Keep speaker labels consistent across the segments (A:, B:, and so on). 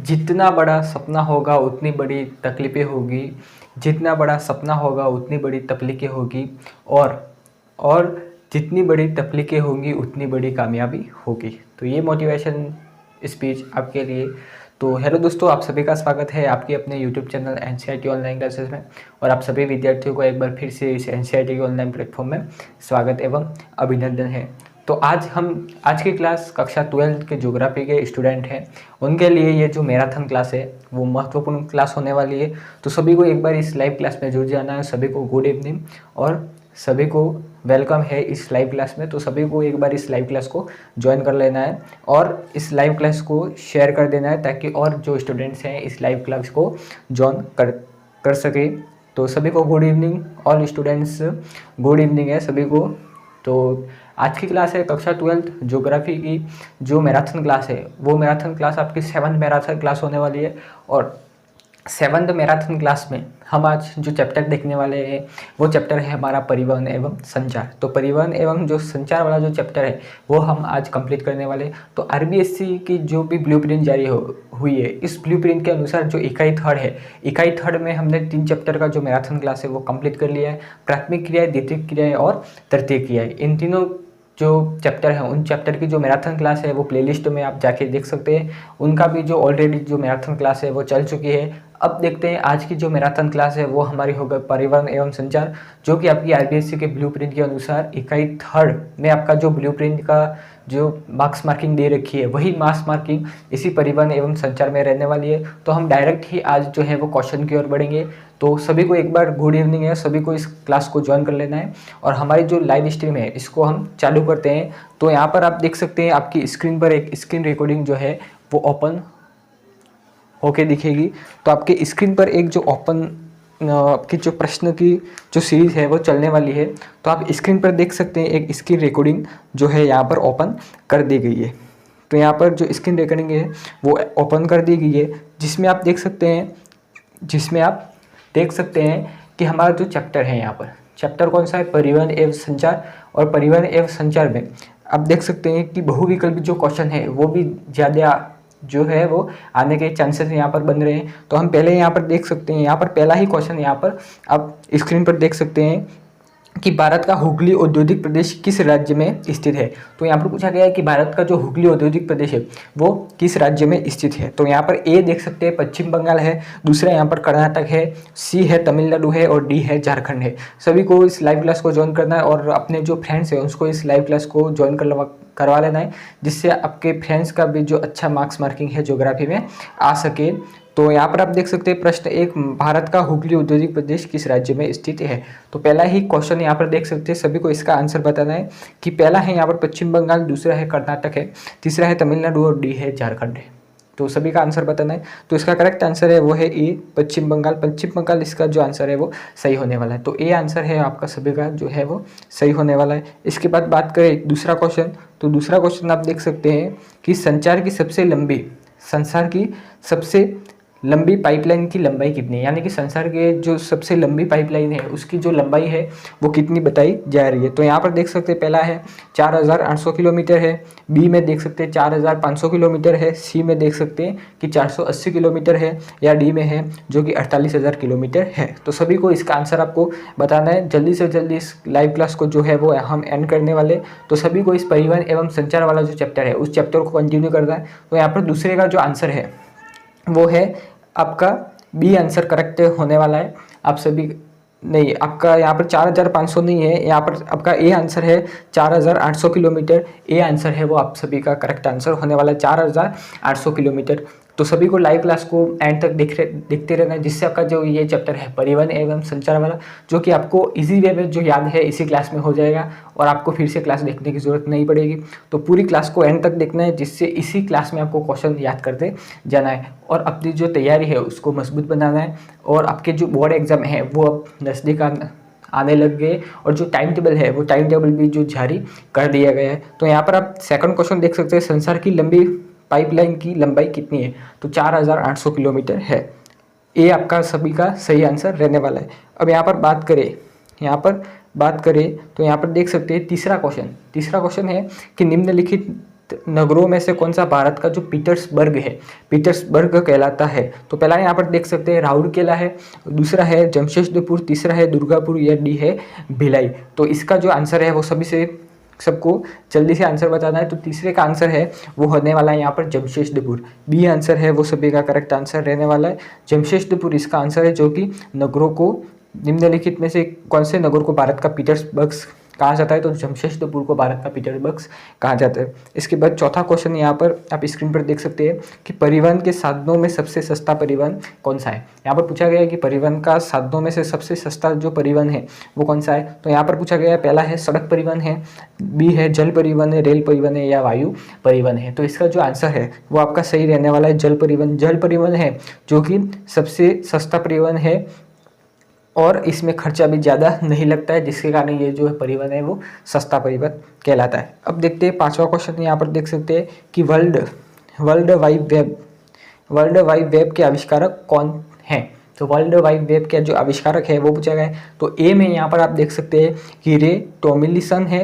A: जितना बड़ा सपना होगा उतनी बड़ी तकलीफ़ें होगी, जितना बड़ा सपना होगा उतनी बड़ी तकलीफ़ें होगी और और जितनी बड़ी तकलीफ़ें होंगी उतनी बड़ी कामयाबी होगी। तो ये मोटिवेशन स्पीच आपके लिए। तो हेलो दोस्तों, आप सभी का स्वागत है आपके अपने YouTube channel NCERT online classes में। और आप सभी विद्यार्थियों को एक बार फिर से इस एनसीईआरटी के ऑनलाइन प्लेटफॉर्म में स्वागत एवं अभिनंदन है। तो आज की क्लास कक्षा 12 के ज्योग्राफी के स्टूडेंट हैं, उनके लिए ये जो मैराथन क्लास है वो महत्वपूर्ण क्लास होने वाली है। तो सभी को एक बार इस लाइव क्लास में जुड़ जाना है। सभी को गुड इवनिंग और सभी को वेलकम है इस लाइव क्लास में। तो सभी को एक बार इस लाइव क्लास को ज्वाइन कर लेना है और इस लाइव क्लास को शेयर कर देना है ताकि और जो स्टूडेंट्स हैं इस लाइव क्लास को ज्वाइन कर सके। तो सभी को good evening, all students good evening है सभी को। तो आज की क्लास है कक्षा 12 ज्योग्राफी की जो मैराथन क्लास है, वो मैराथन क्लास आपकी 7th मैराथन क्लास होने वाली है। और 7th मैराथन क्लास में हम आज जो चैप्टर देखने वाले हैं वो चैप्टर है हमारा परिवहन एवं संचार। तो परिवहन एवं जो संचार वाला जो चैप्टर है वो हम आज कंप्लीट करने वाले हैं। तो आरबीएससी की जो भी ब्लूप्रिंट जारी हुई है, इस ब्लूप्रिंट के अनुसार जो इकाई थर्ड है, इकाई थर्ड में हमने 3 चैप्टर का जो मैराथन क्लास है वो कंप्लीट कर लिया है। प्राथमिक क्रियाएं, द्वितीयक क्रियाएं और तृतीय क्रियाएं, इन तीनों जो चैप्टर हैं उन चैप्टर की जो मैराथन क्लास है वो प्लेलिस्ट में आप जाके देख सकते हैं। उनका भी जो ऑलरेडी जो मैराथन क्लास है वो चल चुकी है। अब देखते हैं आज की जो मैराथन क्लास है वो हमारी होगा परिवहन एवं संचार, जो कि आपकी आरबीएससी के ब्लूप्रिंट के अनुसार इकाई थर्ड में आपका जो ब्लूप्रिंट का जो मार्क्स मार्किंग दे रखी है वही मार्क्स मार्किंग इसी परिवहन एवं संचार में रहने वाली है। तो हम डायरेक्ट ही आज जो है वो क्वेश्चन की ओर बढ़ेंगे। तो सभी को एक बार गुड इवनिंग है, सभी को इस क्लास को ज्वाइन कर लेना है और हमारी जो लाइव स्ट्रीम है इसको हम चालू करते हैं। तो यहाँ पर आप देख सकते हैं आपकी स्क्रीन पर एक स्क्रीन रिकॉर्डिंग जो है वो ओपन होके दिखेगी। तो आपके स्क्रीन पर एक जो ओपन आपकी जो प्रश्न की जो सीरीज़ है वो चलने वाली है। तो आप स्क्रीन पर देख सकते हैं एक स्क्रीन रिकॉर्डिंग जो है यहाँ पर ओपन कर दी गई है। तो यहाँ पर जो स्क्रीन रिकॉर्डिंग है वो ओपन कर दी गई है, जिसमें आप देख सकते हैं कि हमारा जो चैप्टर है, यहाँ पर चैप्टर कौन सा है, परिवहन एवं संचार। और परिवहन एवं संचार में आप देख सकते हैं कि बहुविकल्पी जो क्वेश्चन है वो भी ज़्यादा जो है वो आने के चांसेस यहाँ पर बन रहे हैं। तो हम पहले यहाँ पर देख सकते हैं, यहाँ पर पहला ही क्वेश्चन यहाँ पर आप स्क्रीन पर देख सकते हैं कि भारत का हुगली औद्योगिक प्रदेश किस राज्य में स्थित है। तो यहाँ पर पूछा गया है कि भारत का जो हुगली औद्योगिक प्रदेश है वो किस राज्य में स्थित है। तो यहाँ पर ए देख सकते हैं पश्चिम बंगाल है, दूसरा यहाँ पर कर्नाटक है, सी है तमिलनाडु है और डी है झारखंड है। सभी को इस लाइव क्लास को ज्वाइन करना है और अपने जो फ्रेंड्स हैं उसको इस लाइव क्लास को ज्वाइन करवा लेना है, जिससे आपके फ्रेंड्स का भी जो अच्छा मार्क्स मार्किंग है ज्योग्राफी में आ सके। तो यहाँ पर आप देख सकते हैं प्रश्न एक, भारत का हुगली औद्योगिक प्रदेश किस राज्य में स्थित है। तो पहला ही क्वेश्चन यहाँ पर देख सकते हैं, सभी को इसका आंसर बताना है कि पहला है यहाँ पर पश्चिम बंगाल, दूसरा है कर्नाटक है, तीसरा है तमिलनाडु और डी है झारखंड है। तो सभी का आंसर बताना है। तो इसका करेक्ट आंसर है वो है ए पश्चिम बंगाल। पश्चिम बंगाल इसका जो आंसर है वो सही होने वाला है। तो ए आंसर है आपका सभी का जो है वो सही होने वाला है। इसके बाद बात करें दूसरा क्वेश्चन, तो दूसरा क्वेश्चन आप देख सकते हैं कि संसार की सबसे लंबी पाइपलाइन की लंबाई कितनी है, यानी कि संसार के जो सबसे लंबी पाइपलाइन है उसकी जो लंबाई है वो कितनी बताई जा रही है। तो यहाँ पर देख सकते हैं पहला है 4800 किलोमीटर है, बी में देख सकते हैं 4500 किलोमीटर है, सी में देख सकते हैं कि 480 किलोमीटर है, या डी में है जो कि 48,000 किलोमीटर है। तो सभी को इसका आंसर आपको बताना है। जल्दी से जल्दी इस लाइव क्लास को जो है वो हम एंड करने वाले। तो सभी को इस परिवहन एवं संचार वाला जो चैप्टर है उस चैप्टर को कंटिन्यू करना है। तो यहाँ पर दूसरे का जो आंसर है वो है आपका बी आंसर करेक्ट होने वाला है। आप सभी नहीं, आपका यहाँ पर 4500 नहीं है, यहाँ पर आपका ए आंसर है 4800 किलोमीटर। ए आंसर है वो आप सभी का करेक्ट आंसर होने वाला है 4800 किलोमीटर। तो सभी को लाइव क्लास को एंड तक देखते रहना है, जिससे आपका जो ये चैप्टर है परिवहन एवं संचार वाला, जो कि आपको इजी वे में जो याद है इसी क्लास में हो जाएगा और आपको फिर से क्लास देखने की ज़रूरत नहीं पड़ेगी। तो पूरी क्लास को एंड तक देखना है, जिससे इसी क्लास में आपको क्वेश्चन याद करते जाना है और अपनी जो तैयारी है उसको मजबूत बनाना है। और आपके जो बोर्ड एग्जाम है वो अब नज़दीक आने लग गए और जो टाइम टेबल है वो टाइम टेबल भी जो जारी कर दिया गया है। तो यहाँ पर आप सेकंड क्वेश्चन देख सकते हैं, संसार की लंबी पाइपलाइन की लंबाई कितनी है। तो 4800 किलोमीटर है। ये आपका सभी का सही आंसर रहने वाला है। अब यहाँ पर बात करें तो यहाँ पर देख सकते हैं तीसरा क्वेश्चन है कि निम्नलिखित नगरों में से कौन सा भारत का जो पीटर्सबर्ग है, पीटर्सबर्ग कहलाता है? तो पहला यहाँ पर देख सकते हैं राउरकेला है, दूसरा है जमशेदपुर, तीसरा है दुर्गापुर या डी है भिलाई। तो इसका जो आंसर है वो सभी से सबको जल्दी से आंसर बताना है। तो तीसरे का आंसर है वो होने वाला है यहाँ पर जमशेदपुर। बी आंसर है वो सभी का करेक्ट आंसर रहने वाला है। जमशेदपुर इसका आंसर है, जो कि नगरों को निम्नलिखित में से कौन से नगर को भारत का पीटर्सबर्ग कहा जाता है? तो जमशेदपुर को भारत का पीटर्सबर्ग कहा जाता है। इसके बाद चौथा क्वेश्चन यहाँ पर आप स्क्रीन पर देख सकते हैं कि परिवहन के साधनों में सबसे सस्ता परिवहन कौन सा है? यहाँ पर पूछा गया है कि परिवहन का साधनों में से सबसे सस्ता जो परिवहन है वो कौन सा है? तो यहाँ पर पूछा गया है, पहला है सड़क परिवहन है, बी है जल परिवहन है, रेल परिवहन है या वायु परिवहन है। तो इसका जो आंसर है वो आपका सही रहने वाला है जल परिवहन। जल परिवहन है जो कि सबसे सस्ता परिवहन है और इसमें खर्चा भी ज़्यादा नहीं लगता है, जिसके कारण ये जो है परिवहन है वो सस्ता परिवहन कहलाता है। अब देखते हैं पांचवा क्वेश्चन, यहाँ पर देख सकते हैं कि वर्ल्ड वाइड वेब के आविष्कारक कौन हैं? तो वर्ल्ड वाइड वेब के जो आविष्कारक है वो पूछा गया है। तो ए में यहाँ पर आप देख सकते हैं कि रे टॉमिलिसन है,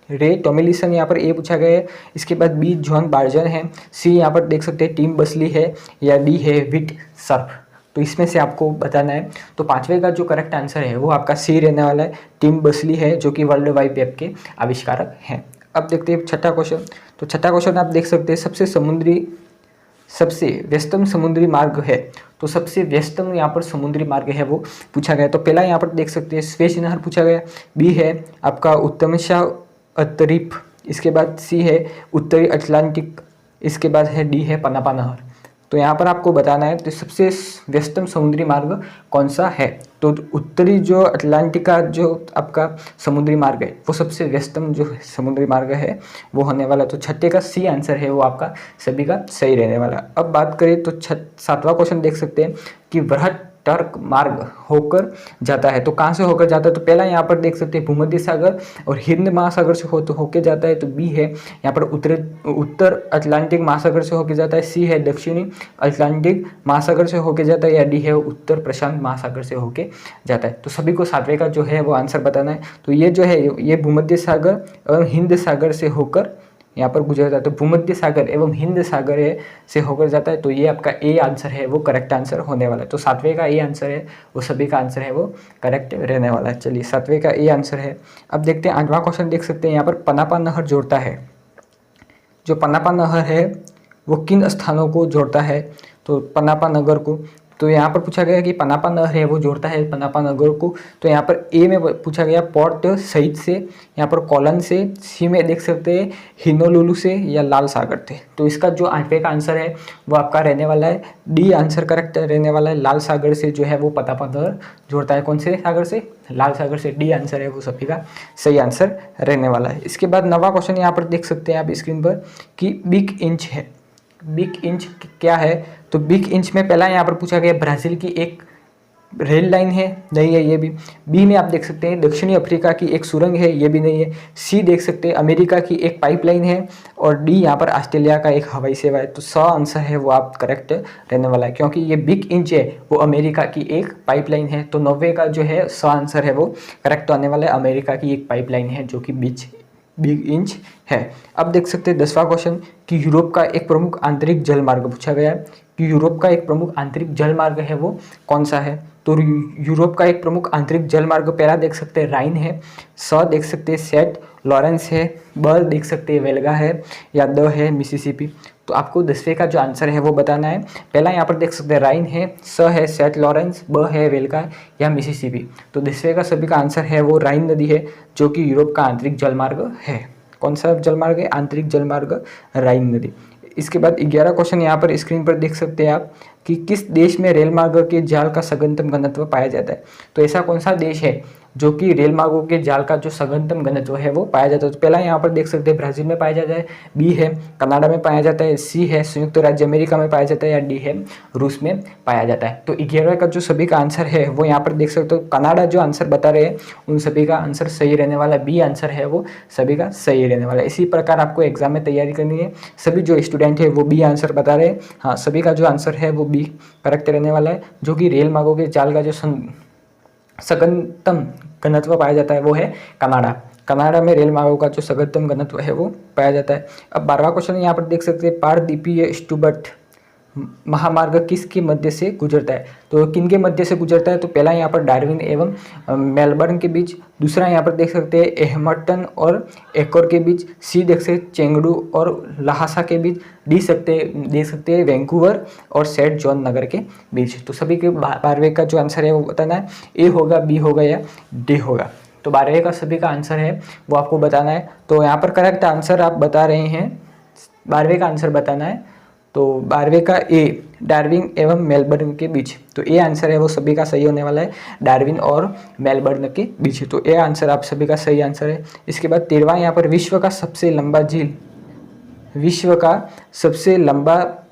A: रे टॉमिलिसन यहाँ पर ए पूछा गया है। इसके बाद बी जॉन बार्जन है, सी यहाँ पर देख सकते हैं टिम बर्नर्स-ली है या डी है विट सर्फ। तो इसमें से आपको बताना है। तो पांचवे का जो करेक्ट आंसर है वो आपका सी रहने वाला है, टिम बर्नर्स-ली है, जो कि वर्ल्ड वाइड वेब के आविष्कारक हैं। अब देखते हैं छठा क्वेश्चन। तो छठा क्वेश्चन आप देख सकते हैं सबसे व्यस्तम समुद्री मार्ग है। तो सबसे व्यस्तम यहाँ पर समुद्री मार्ग है वो पूछा गया। तो पहला यहाँ पर देख सकते हैं स्वेज नहर पूछा गया, बी है आपका उत्तमशा अतरीफ, इसके बाद सी है उत्तरी अटलांटिक, इसके बाद है डी है पनामा नहर। तो यहाँ पर आपको बताना है तो सबसे व्यस्तम समुद्री मार्ग कौन सा है? तो उत्तरी जो अटलांटिक का जो आपका समुद्री मार्ग है वो सबसे व्यस्तम जो समुद्री मार्ग है वो होने वाला। तो छठे का सी आंसर है वो आपका सभी का सही रहने वाला। अब बात करें तो सातवां क्वेश्चन देख सकते हैं कि वृहट टर्क मार्ग होकर जाता है। तो कहाँ से होकर जाता है? तो पहला यहाँ पर देख सकते हैं भूमध्य सागर और हिंद महासागर से होकर जाता है। तो बी है यहाँ पर उत्तर अटलांटिक महासागर से होकर जाता है, सी है दक्षिणी अटलांटिक महासागर से होकर जाता है या डी है उत्तर प्रशांत महासागर से होकर जाता है। तो सभी को सातवें का जो है वो आंसर बताना है। तो ये जो है ये भूमध्य सागर और हिंद सागर से होकर यहाँ पर गुजरता है। तो भूमध्य सागर एवं हिंद सागर से होकर जाता है। तो ये आपका ए आंसर है वो करेक्ट आंसर होने वाला है। तो सातवें का ए आंसर है वो सभी का आंसर है वो करेक्ट रहने वाला है। चलिए सातवें का ए आंसर है। अब देखते हैं आठवां क्वेश्चन देख सकते हैं यहाँ पर पनापा नहर जोड़ता है। जो पनापा नहर है वो किन स्थानों को जोड़ता है? तो पनापा नगर को। तो यहाँ पर पूछा गया कि पनापा नहर है वो जोड़ता है पनापा नगर को। तो यहाँ पर ए में पूछा गया पोर्ट सईद से, यहाँ पर कोलन से, सी में देख सकते हैं हिनोलुलु से या लाल सागर से। तो इसका जो आठवें का आंसर है वो आपका रहने वाला है डी आंसर करेक्ट रहने वाला है। लाल सागर से जो है वो पनापा नहर जोड़ता है। कौन से सागर से? लाल सागर से। डी आंसर है वो सभी का सही आंसर रहने वाला है। इसके बाद नवा क्वेश्चन यहाँ पर देख सकते हैं आप स्क्रीन पर कि बिग इंच है। बिग इंच क्या है? तो बिग इंच में पहला यहाँ पर पूछा गया ब्राज़ील की एक रेल लाइन है, नहीं है ये भी। बी में आप देख सकते हैं दक्षिणी अफ्रीका की एक सुरंग है, ये भी नहीं है। सी देख सकते हैं अमेरिका की एक पाइपलाइन है और डी यहाँ पर ऑस्ट्रेलिया का एक हवाई सेवा है। तो स आंसर है वो आप करेक्ट रहने वाला है, क्योंकि ये बिग इंच है वो अमेरिका की एक पाइपलाइन है। तो 90 का जो है स आंसर है वो करेक्ट आने वाला है। अमेरिका की एक पाइपलाइन है जो कि बिग इंच है। अब देख सकते हैं 10वां क्वेश्चन कि यूरोप का एक प्रमुख आंतरिक जल मार्ग पूछा गया है कि यूरोप का एक प्रमुख आंतरिक जल मार्ग है वो कौन सा है? तो यूरोप का एक प्रमुख आंतरिक जल मार्ग पहला देख सकते हैं राइन है, स देख सकते हैं सेंट लॉरेंस है, ब देख सकते हैं वेल्गा है या द है मिसिसिपी। तो आपको 10वें का जो आंसर है वो बताना है। पहला यहाँ पर देख सकते हैं राइन है, स है सेंट लॉरेंस, ब है वेल्गा या मिसिसिपी। तो 10वें का सभी का आंसर है वो राइन नदी है जो कि यूरोप का आंतरिक जल मार्ग है। कौन सा जल मार्ग है? आंतरिक जल मार्ग राइन नदी। इसके बाद 11 क्वेश्चन यहाँ पर स्क्रीन पर देख सकते हैं आप कि किस देश में रेल मार्ग के जाल का सघनतम घनत्व पाया जाता है? तो ऐसा कौन सा देश है जो कि रेल मार्गों के जाल का जो सघनतम घनत्व है वो पाया जाता है? तो पहला यहाँ पर देख सकते हैं ब्राजील में पाया जाता है, बी है कनाडा में पाया जाता है, सी है संयुक्त राज्य अमेरिका में पाया जाता है या डी है रूस में पाया जाता है। तो 11 का जो सभी का आंसर है वो यहाँ पर देख सकते हो कनाडा जो आंसर बता रहे हैं उन सभी का आंसर सही रहने वाला, बी आंसर है वो सभी का सही रहने वाला। इसी प्रकार आपको एग्जाम में तैयारी करनी है। सभी जो स्टूडेंट है वो बी आंसर बता रहे हैं, हाँ सभी का जो आंसर है वो बी करेक्ट रहने वाला है। जो कि रेल मार्गों के जाल का जो सघनतम घनत्व पाया जाता है वो है कनाडा। कनाडा में रेल मार्गों का जो सघनतम घनत्व है वो पाया जाता है। अब 12वां क्वेश्चन यहाँ पर देख सकते हैं, पारदीपीय स्टुबर्ट महामार्ग किसके मध्य से गुजरता है? तो किन के मध्य से गुजरता है? तो पहला यहाँ पर डार्विन एवं मेलबर्न के बीच, दूसरा यहाँ पर देख सकते हैं एहमटन और एकोर के बीच, सी देख सकते हैं चेंगडू और लहासा के बीच, देख सकते हैं वैंकूवर और सेंट जॉन नगर के बीच। तो सभी के 12वें का जो आंसर है वो बताना है, ए होगा, बी होगा या डी होगा। तो 12वें का सभी का आंसर है वो आपको बताना है। तो यहाँ पर करेक्ट आंसर आप बता रहे हैं, 12वें का आंसर बताना है। तो 12वें का ए, डार्विन एवं मेलबर्न के बीच, तो ए आंसर है वो सभी का सही होने वाला है, डार्विन और मेलबर्न के बीच। तो ए आंसर आप सभी का सही आंसर है। इसके बाद 13वां यहाँ पर, विश्व का सबसे लंबा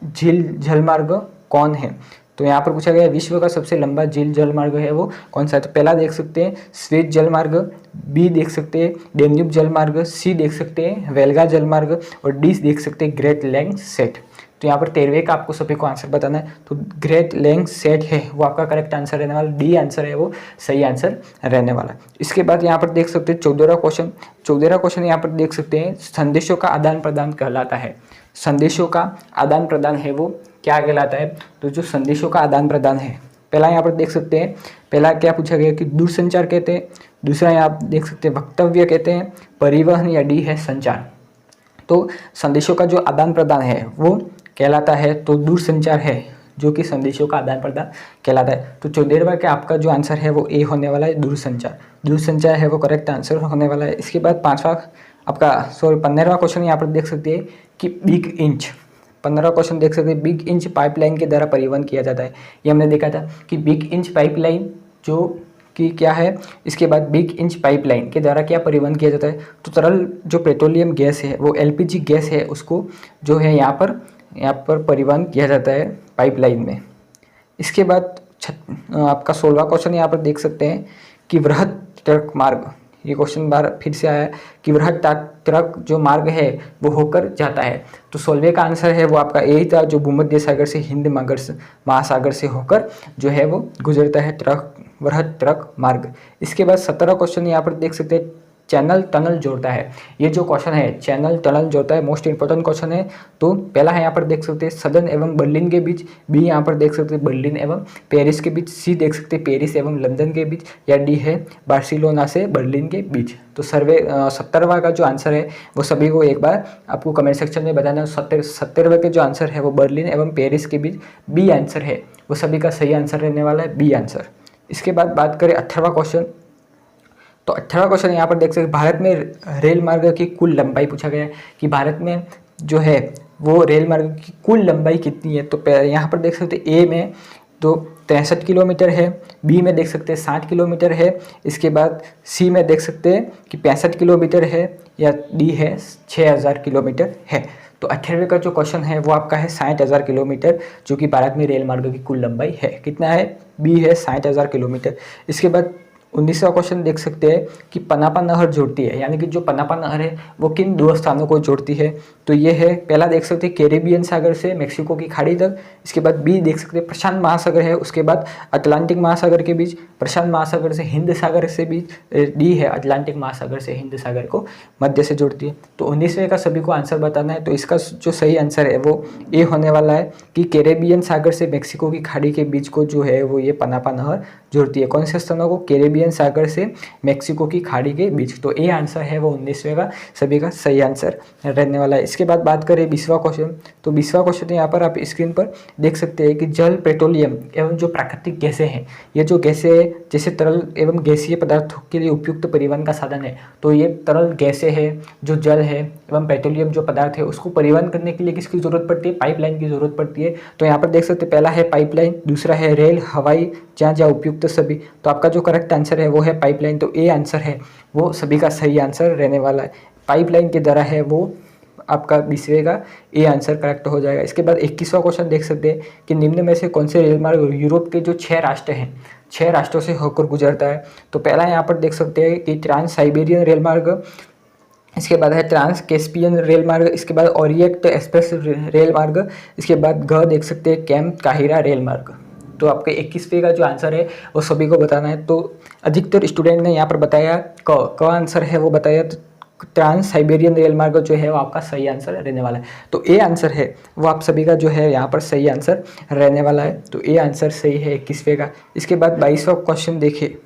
A: झील जलमार्ग कौन है? तो यहाँ पर पूछा गया विश्व का सबसे लंबा झील जलमार्ग है वो कौन सा है? तो पहला देख सकते हैं स्वेज जलमार्ग, बी देख सकते हैं डेन्यूब जलमार्ग, सी देख सकते हैं वेल्गा जलमार्ग और डी देख सकते हैं ग्रेट लैंग्स सेट। तो यहाँ पर 13वें का आपको सभी को आंसर बताना है। तो ग्रेट लैंग्स सेट है वो आपका करेक्ट आंसर रहने वाला, डी आंसर है वो सही आंसर रहने वाला। इसके बाद यहाँ पर देख सकते हैं 14वां क्वेश्चन यहाँ पर देख सकते हैं, संदेशों का आदान प्रदान कहलाता है। संदेशों का आदान प्रदान है वो क्या कहलाता है? तो जो संदेशों का आदान प्रदान है, पहला यहाँ पर देख सकते हैं, पहला क्या पूछा गया कि दूरसंचार कहते हैं, दूसरा यहाँ आप देख सकते हैं वक्तव्य कहते हैं, परिवहन या डी है संचार। तो संदेशों का जो आदान प्रदान है वो कहलाता है तो दूरसंचार है जो कि संदेशों का आदान प्रदान कहलाता है। तो 14वां का आपका जो आंसर है वो ए होने वाला है, दूरसंचार है वो करेक्ट आंसर होने वाला है। इसके बाद 15वां क्वेश्चन यहाँ पर देख सकते हैं कि बिग इंच, 15वां क्वेश्चन देख सकते हैं, बिग इंच पाइपलाइन के द्वारा परिवहन किया जाता है। ये हमने देखा था कि बिग इंच पाइपलाइन जो कि क्या है, इसके बाद बिग इंच पाइपलाइन के द्वारा क्या परिवहन किया जाता है? तो तरल जो पेट्रोलियम गैस है वो एलपीजी गैस है, उसको जो है यहाँ पर परिवहन किया जाता है पाइपलाइन में। इसके बाद आपका 16वां क्वेश्चन यहाँ पर देख सकते हैं कि वृहद ट्रक मार्ग, ये क्वेश्चन बार फिर से आया है कि वृहद ट्रक जो मार्ग है वो होकर जाता है। तो 16वें का आंसर है वो आपका ए था, जो भूमध्य सागर से हिंद महासागर से होकर जो है वो गुजरता है वृहद ट्रक मार्ग। इसके बाद 17वां क्वेश्चन यहाँ पर देख सकते हैं, चैनल टनल जोड़ता है। ये जो क्वेश्चन है चैनल टनल जोड़ता है, मोस्ट इंपॉर्टेंट क्वेश्चन है। तो पहला है यहाँ पर देख सकते हैं सदन एवं बर्लिन के बीच, बी यहाँ पर देख सकते हैं बर्लिन एवं पेरिस के बीच, सी देख सकते हैं पेरिस एवं लंदन के बीच, या डी है बार्सिलोना से बर्लिन के बीच। तो 17वां का जो आंसर है वो सभी को एक बार आपको कमेंट सेक्शन में बताना। 17वें के जो आंसर है वो बर्लिन एवं पेरिस के बीच, बी आंसर है वो सभी का सही आंसर रहने वाला है, बी आंसर। इसके बाद बात करें 18वां क्वेश्चन, तो 18वां क्वेश्चन यहाँ पर देख सकते हैं, भारत में रेल मार्ग की कुल लंबाई पूछा गया है कि भारत में जो है वो रेल मार्ग की कुल लंबाई कितनी है? तो यहाँ पर देख सकते हैं ए में तो 63 किलोमीटर है, बी में देख सकते हैं 60 किलोमीटर है, इसके बाद सी में देख सकते हैं कि 65 किलोमीटर है, या डी है 6000 किलोमीटर है। तो 18वें का जो क्वेश्चन है वो आपका है 60,000 किलोमीटर, जो कि भारत में रेल मार्ग की कुल लंबाई है। कितना है? बी है 60,000 किलोमीटर। इसके बाद 19वां क्वेश्चन देख सकते हैं कि पनापा नहर जोड़ती है, यानी कि जो पनापा नहर है वो किन दो स्थानों को जोड़ती है? तो ये है, पहला देख सकते हैं कैरेबियन सागर से मेक्सिको की खाड़ी तक, इसके बाद बी देख सकते हैं प्रशांत महासागर है, उसके बाद अटलांटिक महासागर के बीच, प्रशांत महासागर से हिंद सागर से बीच, डी है अटलांटिक महासागर से हिंद सागर को मध्य से जोड़ती है। तो 19वें का सभी को आंसर बताना है। तो इसका जो सही आंसर है वो ए होने वाला है कि कैरेबियन सागर से मेक्सिको की खाड़ी के बीच को जो है वो ये पनापा नहर जोड़ती है। कौन से स्थानों को? कैरेबियन सागर से मेक्सिको की खाड़ी के बीच। तो ए आंसर है वो 19वें का सभी का सही आंसर रहने वाला है। इसके बाद बात करें 20वां क्वेश्चन, तो 20वां क्वेश्चन यहाँ पर आप स्क्रीन पर देख सकते हैं कि जल, पेट्रोलियम एवं जो प्राकृतिक गैसें हैं, ये जो गैसें जैसे तरल एवं गैसीय पदार्थों के लिए उपयुक्त परिवहन का साधन है। तो ये तरल गैसें हैं, जो जल है एवं पेट्रोलियम जो पदार्थ है, उसको परिवहन करने के लिए किसकी जरूरत पड़ती है? पाइपलाइन की जरूरत पड़ती है। तो यहाँ पर देख सकते हैं पहला है पाइपलाइन, दूसरा है रेल, हवाई जहाँ जहाँ उपयुक्त सभी। तो आपका जो करेक्ट आंसर है वो है पाइपलाइन। तो ए आंसर है वो सभी का सही आंसर रहने वाला है, पाइपलाइन के द्वारा है वो आपका 20वें का ए आंसर करेक्ट हो जाएगा। इसके बाद 21वां क्वेश्चन देख सकते हैं कि निम्न में से कौन से रेल मार्ग यूरोप के जो 6 राष्ट्र हैं, 6 राष्ट्रों से होकर गुजरता है? तो पहला यहाँ पर देख सकते हैं कि ट्रांस साइबेरियन रेल मार्ग, इसके बाद है ट्रांस कैस्पियन रेल मार्ग, इसके बाद ओरिएंट एक्सप्रेस रेल मार्ग, इसके बाद ग देख सकते हैं कैम्प काहिरा रेल मार्ग। तो आपके 21वें का जो आंसर है वो सभी को बताना है। तो अधिकतर स्टूडेंट ने यहाँ पर बताया क आंसर है वो बताया, तो ट्रांस साइबेरियन रेल मार्ग जो है वो आपका सही आंसर रहने वाला है। तो ए आंसर है वो आप सभी का जो है यहाँ पर सही आंसर रहने वाला है। तो ए आंसर सही है 21वें का। इसके बाद 22वां क्वेश्चन देखिए।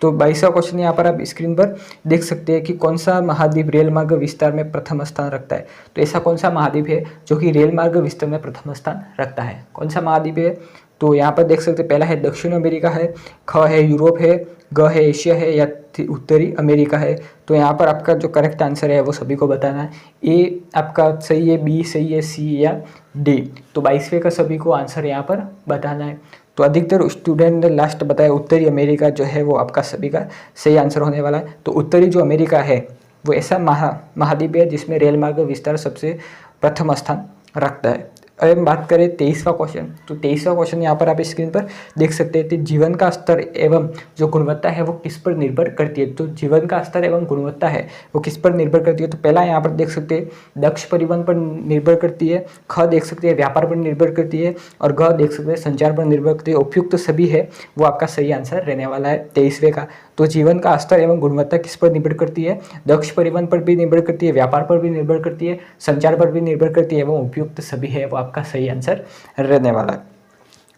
A: तो 22वां क्वेश्चन यहाँ पर आप स्क्रीन पर देख सकते हैं कि कौन सा महाद्वीप रेल मार्ग विस्तार में प्रथम स्थान रखता है। तो ऐसा कौन सा महाद्वीप है जो कि रेल मार्ग विस्तार में प्रथम स्थान रखता है, कौन सा महाद्वीप है? तो यहाँ पर देख सकते हैं, पहला है दक्षिण अमेरिका है, ख है यूरोप है, ग है एशिया है, या उत्तरी अमेरिका है। तो यहाँ पर आपका जो करेक्ट आंसर है वो सभी को बताना है। ए आपका सही है, बी सही है, सी या डी। तो 22वें का सभी को आंसर यहाँ पर बताना है। तो अधिकतर स्टूडेंट ने लास्ट बताया उत्तरी अमेरिका जो है वो आपका सभी का सही आंसर होने वाला है। तो उत्तरी जो अमेरिका है वो ऐसा महाद्वीप है जिसमें रेल मार्ग विस्तार सबसे प्रथम स्थान रखता है। अब हम बात करें 23वां क्वेश्चन। तो 23वां क्वेश्चन यहाँ पर आप स्क्रीन पर देख सकते हैं कि जीवन का स्तर एवं जो गुणवत्ता है वो किस पर निर्भर करती है। तो जीवन का स्तर एवं गुणवत्ता है वो किस पर निर्भर करती है? तो पहला यहाँ पर देख सकते हैं दक्ष परिवहन पर निर्भर करती है, ख देख सकते हैं व्यापार पर निर्भर करती है, और ग देख सकते हैं संचार पर निर्भर करती है। उपयुक्त सभी है वो आपका सही आंसर रहने वाला है 23वें का। तो जीवन का स्तर एवं गुणवत्ता किस पर निर्भर करती है? दक्ष परिवहन पर भी निर्भर करती है, व्यापार पर भी निर्भर करती है, संचार पर भी निर्भर करती है, एवं उपयुक्त सभी है वो आपका सही आंसर रहने वाला है।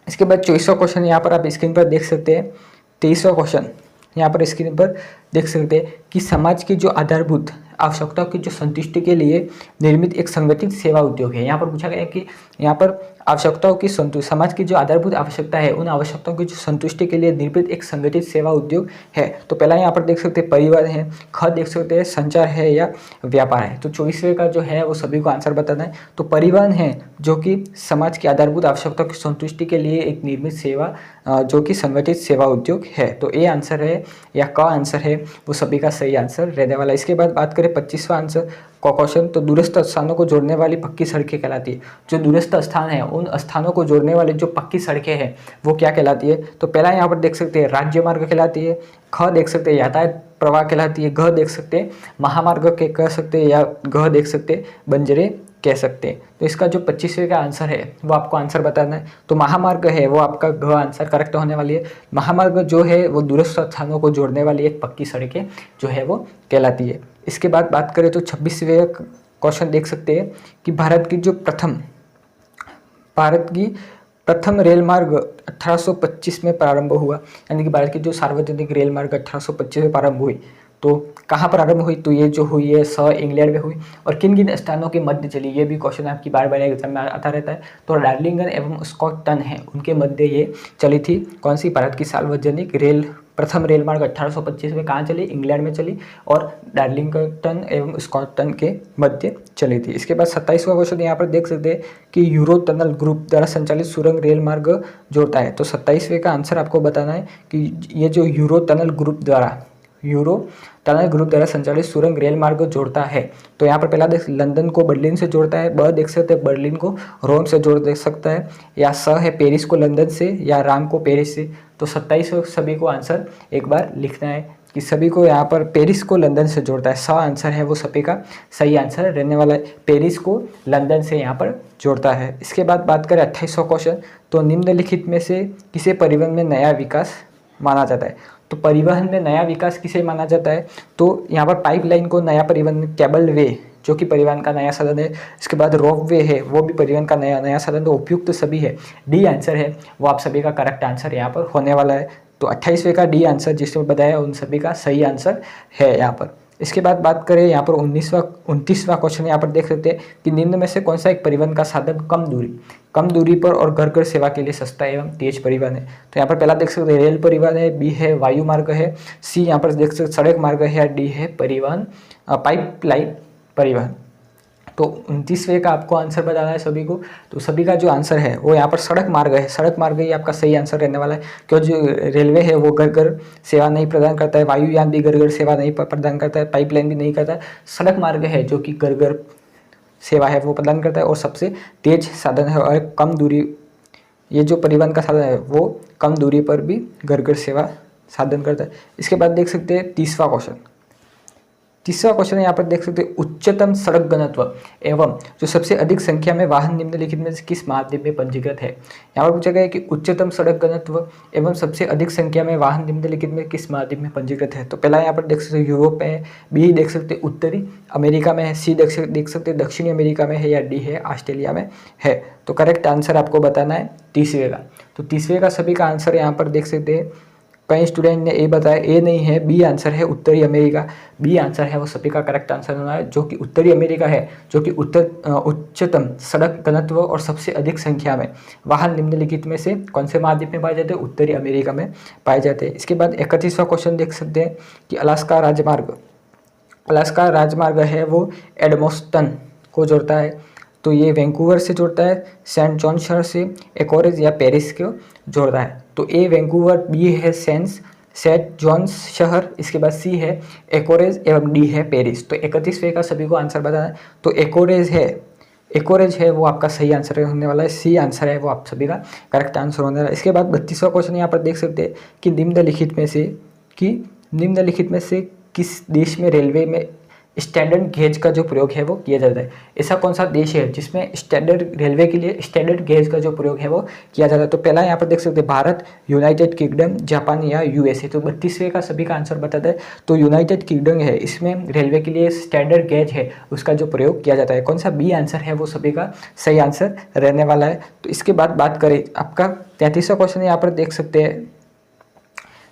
A: इसके बाद 24वां क्वेश्चन यहाँ पर आप स्क्रीन पर देख सकते हैं। 23वां क्वेश्चन यहाँ पर स्क्रीन पर देख सकते हैं कि समाज की जो आधारभूत आवश्यकताओं की जो संतुष्टि के लिए निर्मित एक संगठित सेवा उद्योग है। यहाँ पर पूछा गया है कि यहाँ पर आवश्यकताओं की समाज की जो आधारभूत आवश्यकता है उन आवश्यकताओं की जो संतुष्टि के लिए निर्मित एक संगठित सेवा उद्योग है। तो पहला यहाँ पर देख सकते हैं परिवहन है, ख देख सकते हैं संचार है, या व्यापार है। तो 24वें का जो है वो सभी को आंसर बताना है। तो परिवहन है जो कि समाज की आधारभूत आवश्यकताओं की संतुष्टि के लिए एक निर्मित सेवा जो कि संगठित सेवा उद्योग है। तो ए आंसर है या क आंसर है वो सभी का सही आंसर रहने वाला है। इसके बाद बात करें 25वां आंसर का क्वेश्चन। तो दूरस्थ स्थानों को जोड़ने वाली पक्की सड़कें कहलाती है। जो दूरस्थ स्थान है उन स्थानों को जोड़ने वाली जो पक्की सड़कें हैं वो क्या कहलाती है? तो पहला यहाँ पर देख सकते हैं राज्य मार्ग कहलाती है, ख देख सकते हैं यातायात प्रवाह कहलाती है, घ देख सकते हैं महामार्ग के कह सकते हैं, या घ देख सकते हैं बंजरे कह सकते हैं। तो इसका जो 25वें का आंसर है वो आपको आंसर बताना है। तो महामार्ग है वो आपका घ आंसर करेक्ट होने वाली है। महामार्ग जो है वो दूरस्थ स्थानों को जोड़ने वाली एक पक्की सड़कें जो है वो कहलाती है। इसके बाद बात करें तो 26वें क्वेश्चन देख सकते हैं कि भारत की प्रथम रेल मार्ग 1825 में प्रारंभ हुआ, यानी कि भारत की जो सार्वजनिक रेल मार्ग 1825 में प्रारंभ हुई। तो कहाँ प्रारंभ हुई? तो ये जो हुई है इंग्लैंड में हुई। और किन किन स्थानों के मध्य चली, ये भी क्वेश्चन आपकी बार बार एग्जाम में आता रहता है। तो डार्लिंगटन एवं स्कॉटटन है उनके मध्य ये चली थी। कौन सी? भारत की सार्वजनिक प्रथम रेल मार्ग 1825 में कहाँ चली? इंग्लैंड में चली, और डार्लिंगटन एवं स्कॉटटन के मध्य चली थी। इसके बाद 27वां क्वेश्चन यहाँ पर देख सकते हैं कि यूरो टनल ग्रुप द्वारा संचालित सुरंग रेल मार्ग जोड़ता है। तो 27वें का आंसर आपको बताना है कि ये जो यूरो टनल ग्रुप द्वारा संचालित सुरंग रेल मार्ग जोड़ता है। तो यहाँ पर पहला देख लंदन को बर्लिन से जोड़ता है, ब देख सकते हैं बर्लिन को रोम से जोड़ दे सकता है, या स है पेरिस को लंदन से, या राम को पेरिस से। तो 27 सभी को आंसर एक बार लिखना है कि सभी को यहाँ पर पेरिस को लंदन से जोड़ता है। स आंसर है वो सभी का सही आंसर रहने वाला है, पेरिस को लंदन से यहाँ पर जोड़ता है। इसके बाद बात करें 28वां क्वेश्चन। तो निम्नलिखित में से किसे परिवहन में नया विकास माना जाता है? तो परिवहन में नया विकास किसे माना जाता है? तो यहाँ पर पाइपलाइन को नया परिवहन, केबल वे जो कि परिवहन का नया साधन है, इसके बाद रोप वे है वो भी परिवहन का नया साधन। तो उपयुक्त सभी है, डी आंसर है वो आप सभी का करेक्ट आंसर यहाँ पर होने वाला है। तो 28वें का डी आंसर जिसने बताया उन सभी का सही आंसर है यहाँ पर। इसके बाद बात करें यहाँ पर 29वां क्वेश्चन यहाँ पर देख सकते हैं कि निम्न में से कौन सा एक परिवहन का साधन कम दूरी पर और घर घर सेवा के लिए सस्ता एवं तेज परिवहन है? तो यहाँ पर पहला देख सकते हैं रेल परिवहन है, बी है वायु मार्ग है, सी यहाँ पर देख सकते सड़क मार्ग है, या डी है पाइपलाइन परिवहन। तो 29वें का आपको आंसर बताना है सभी को। तो सभी का जो आंसर है वो यहाँ पर सड़क मार्ग है। सड़क मार्ग ही आपका सही आंसर रहने वाला है, क्योंकि जो रेलवे है वो घर घर सेवा नहीं प्रदान करता है, वायुयान भी घर घर सेवा नहीं प्रदान करता है, पाइपलाइन भी नहीं करता है। सड़क मार्ग है जो कि घर घर सेवा है वो प्रदान करता है, और सबसे तेज साधन है, और कम दूरी, ये जो परिवहन का साधन है वो कम दूरी पर भी घर घर सेवा साधन करता है। इसके बाद देख सकते हैं 30वां क्वेश्चन। तीसरा क्वेश्चन यहाँ पर देख सकते हैं, उच्चतम सड़क घनत्व एवं जो सबसे अधिक संख्या में वाहन निम्नलिखित में से किस महाद्वीप में पंजीकृत है। यहाँ पर पूछा गया है कि उच्चतम सड़क घनत्व एवं सबसे अधिक संख्या में वाहन निम्नलिखित में किस महाद्वीप में पंजीकृत है। तो पहला यहाँ पर देख सकते हैं यूरोप में है, बी देख सकते उत्तरी अमेरिका में है, सी देख सकते दक्षिणी अमेरिका में है, या डी है ऑस्ट्रेलिया में है। तो करेक्ट आंसर आपको बताना है तीसरे का। तो तीसरे का सभी का आंसर यहाँ पर देख सकते हैं, कई स्टूडेंट ने ए बताया, ए नहीं है, बी आंसर है उत्तरी अमेरिका। बी आंसर है वो सभी का करेक्ट आंसर होना है, जो कि उत्तरी अमेरिका है, जो कि उच्चतम सड़क घनत्व और सबसे अधिक संख्या में वाहन निम्नलिखित में से कौन से महाद्वीप में पाए जाते हैं, उत्तरी अमेरिका में पाए जाते हैं। इसके बाद 31वां क्वेश्चन देख सकते हैं कि अलास्का राजमार्ग है वो एडमोस्टन को जोड़ता है। तो ये वैंकूवर से जोड़ता है, सेंट जॉन शहर से, एकोरेज या पेरिस को जोड़ता है। तो ए वैंकूवर, बी है सेंट जॉन्स शहर, इसके बाद सी है एकोरेज एवं डी है पेरिस। तो 31वें का सभी को आंसर बताना है। तो एकोरेज है वो आपका सही आंसर होने वाला है, सी आंसर है वो आप सभी का करेक्ट आंसर होने वाला है। इसके बाद 32वां क्वेश्चन यहाँ पर देख सकते हैं कि निम्नलिखित में से किस देश में रेलवे में स्टैंडर्ड गेज का जो प्रयोग है वो किया जाता है। ऐसा कौन सा देश है जिसमें रेलवे के लिए स्टैंडर्ड गेज का जो प्रयोग है वो किया जाता है। तो पहला यहाँ पर देख सकते हैं भारत, यूनाइटेड किंगडम, जापान या यूएसए। तो 32वें का सभी का आंसर बताता है। तो यूनाइटेड किंगडम है, इसमें रेलवे के लिए स्टैंडर्ड गेज है उसका जो प्रयोग किया जाता है। कौन सा बी आंसर है वो सभी का सही आंसर रहने वाला है। तो इसके बाद बात करें आपका 33वां क्वेश्चन यहाँ पर देख सकते हैं।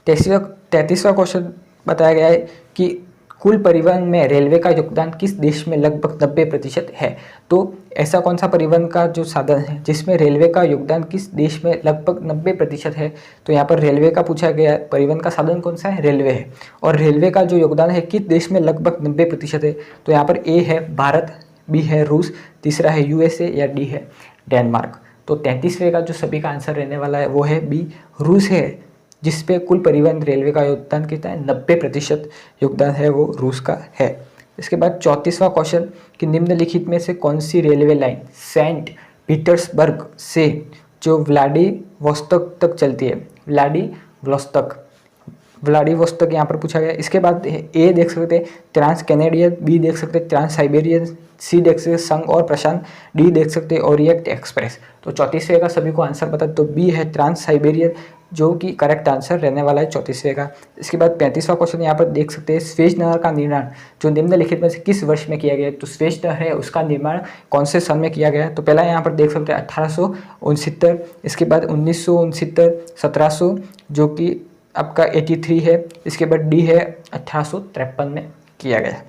A: 33वां क्वेश्चन बताया गया है कि कुल परिवहन में रेलवे का योगदान किस देश में लगभग 90% है। तो ऐसा कौन सा परिवहन का जो साधन है जिसमें रेलवे का योगदान किस देश में लगभग 90% है। तो यहाँ पर रेलवे का पूछा गया है, परिवहन का साधन कौन सा है, रेलवे है, और रेलवे का जो योगदान है किस देश में लगभग 90% है। तो यहाँ पर ए है भारत, बी है रूस, तीसरा है यूएसए या डी है डेनमार्क। तो 33वें का जो सभी का आंसर रहने वाला है वो है बी रूस है, जिसपे कुल परिवहन रेलवे का योगदान कितना है, 90% योगदान है वो रूस का है। इसके बाद 34वां क्वेश्चन कि निम्नलिखित में से कौन सी रेलवे लाइन सेंट पीटर्सबर्ग से जो व्लादिवोस्तोक तक चलती है। व्लादिवोस्तोक यहाँ पर पूछा गया। इसके बाद ए देख सकते हैं ट्रांस कैनेडियन, बी देख सकते हैं ट्रांस साइबेरियन, सी देख सकते हैं संघ और प्रशांत, डी देख सकते हैं ओरिएंट एक्सप्रेस। तो 34वें का सभी को आंसर बता, तो बी है ट्रांस साइबेरियन, जो कि करेक्ट आंसर रहने वाला है 34वें का। इसके बाद 35वां क्वेश्चन यहाँ पर देख सकते हैं स्वेज नहर का निर्माण जो निम्नलिखित में से किस वर्ष में किया गया है। तो स्वेज नहर है उसका निर्माण कौन से सन में किया गया है। तो पहला यहाँ पर देख सकते हैं 1869, इसके बाद 1969, 1700 जो कि आपका 83 है, इसके बाद डी है 1853 में किया गया।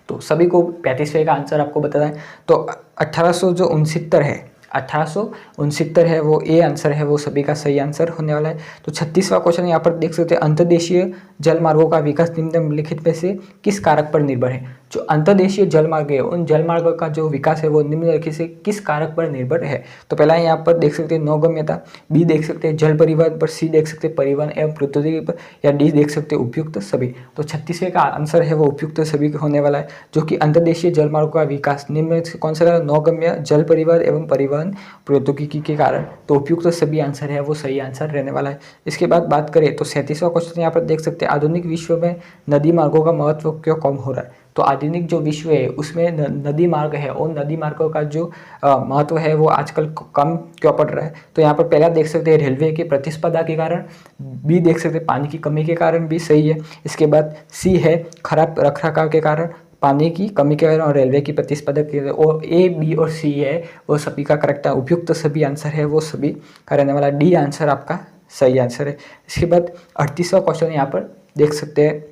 A: तो सभी को 35वें का आंसर आपको बताना है। तो 1869 है वो ए आंसर है वो सभी का सही आंसर होने वाला है। तो 36वां क्वेश्चन यहाँ पर देख सकते हैं अंतर्देशीय जल मार्गों का विकास निम्नलिखित में से किस कारक पर निर्भर है। जो अंतर्देशीय जल मार्ग है उन जल मार्गों का जो विकास है वो निम्नलिखित से किस कारक पर निर्भर है। तो पहला यहाँ पर देख सकते हैं नौगम्यता, बी देख सकते हैं जल परिवहन पर, सी देख सकते हैं परिवहन एवं प्रौद्योगिकी पर, या डी देख सकते हैं उपयुक्त सभी। तो 36वें का आंसर है वो उपयुक्त सभी होने वाला है, जो कि अंतर्देशीय जल मार्गों का विकास निम्न से कौन सा नौगम्य जल परिवहन एवं परिवहन प्रौद्योगिकी के कारण। तो उपयुक्त सभी आंसर है वो सही आंसर रहने वाला है। इसके बाद बात करें तो 37वां क्वेश्चन यहाँ पर देख सकते हैं आधुनिक विश्व में नदी मार्गों का महत्व क्यों कम हो रहा है। तो आधुनिक जो विश्व है उसमें नदी मार्ग है और नदी मार्गों का जो महत्व है वो आजकल कम क्यों पड़ रहा है। तो यहाँ पर पहला देख सकते हैं रेलवे की प्रतिस्पर्धा के कारण, बी देख सकते हैं पानी की कमी के कारण, भी सही है। इसके बाद सी है खराब रखरखाव के कारण, पानी की कमी के कारण और रेलवे की प्रतिस्पर्धा के, और ए बी और सी है वो सभी का करेक्ट है, उपयुक्त सभी आंसर है वो सभी का रहने वाला डी आंसर आपका सही आंसर है। इसके बाद 38वां क्वेश्चन यहाँ पर देख सकते हैं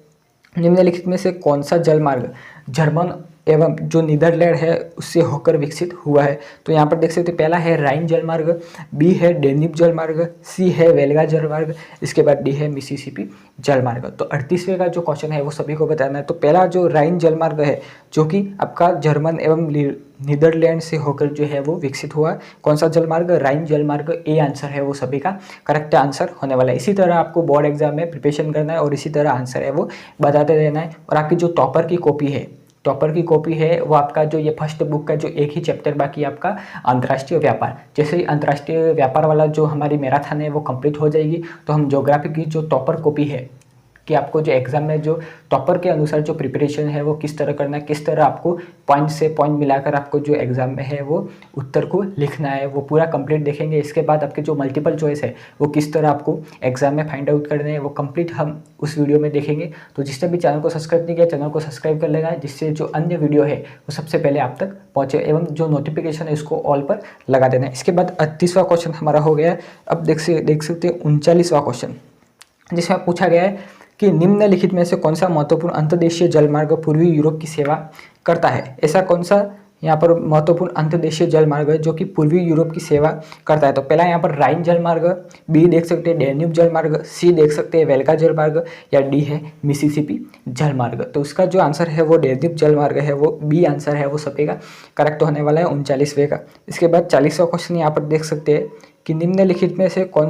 A: निम्नलिखित में से कौन सा जल मार्ग जर्मन एवं जो नीदरलैंड है उससे होकर विकसित हुआ है। तो यहाँ पर देख सकते हैं पहला है राइन जल मार्ग, बी है डेन्यूब जल मार्ग, सी है वेल्गा जल मार्ग, इसके बाद डी है मिसिसिपी जल मार्ग। तो 38वें का जो क्वेश्चन है वो सभी को बताना है। तो पहला जो राइन जल मार्ग है जो कि आपका जर्मन एवं नीदरलैंड से होकर जो है वो विकसित हुआ, कौन सा जल मार्ग, राइन जल मार्ग, ए आंसर है वो सभी का करेक्ट आंसर होने वाला है। इसी तरह आपको बोर्ड एग्जाम में प्रिपरेशन करना है और इसी तरह आंसर है वो बताते रहना है। और आपकी जो टॉपर की कॉपी है वो आपका जो ये फर्स्ट बुक का जो एक ही चैप्टर बाकी आपका अंतर्राष्ट्रीय व्यापार, जैसे ही अंतर्राष्ट्रीय व्यापार वाला जो हमारी मैराथन है वो कंप्लीट हो जाएगी तो हम ज्योग्राफी की जो टॉपर कॉपी है कि आपको जो एग्ज़ाम में जो टॉपर के अनुसार जो प्रिपरेशन है वो किस तरह करना है, किस तरह आपको पॉइंट से पॉइंट मिलाकर आपको जो एग्ज़ाम में है वो उत्तर को लिखना है, वो पूरा कंप्लीट देखेंगे। इसके बाद आपके जो मल्टीपल चॉइस है वो किस तरह आपको एग्ज़ाम में फाइंड आउट करने हैं, वो कंप्लीट हम उस वीडियो में देखेंगे। तो जिसने भी चैनल को सब्सक्राइब नहीं किया, चैनल को सब्सक्राइब कर लेगा, जिससे जो अन्य वीडियो है वो सबसे पहले आप तक पहुँचे, एवं जो नोटिफिकेशन है उसको ऑल पर लगा देना है। इसके बाद 38वां क्वेश्चन हमारा हो गया है। अब देख सकते हैं 39वां क्वेश्चन, जिसमें पूछा गया है कि निम्नलिखित में से कौन सा महत्वपूर्ण अंतर्देशीय जलमार्ग पूर्वी यूरोप की सेवा करता है। ऐसा कौन सा यहाँ पर महत्वपूर्ण अंतर्देशीय जलमार्ग है जो कि पूर्वी यूरोप की सेवा करता है। तो पहला यहाँ पर राइन जलमार्ग, बी देख सकते हैं डैन्यूब जलमार्ग, सी देख सकते हैं वेल्गा जलमार्ग, या डी है मिसिसिपी जलमार्ग। तो उसका जो आंसर है वो डैन्यूब जलमार्ग है, वो बी आंसर है, वो सभी का करेक्ट होने वाला है 39वें का। इसके बाद 40वां क्वेश्चन यहाँ पर देख सकते हैं कि निम्नलिखित में से कौन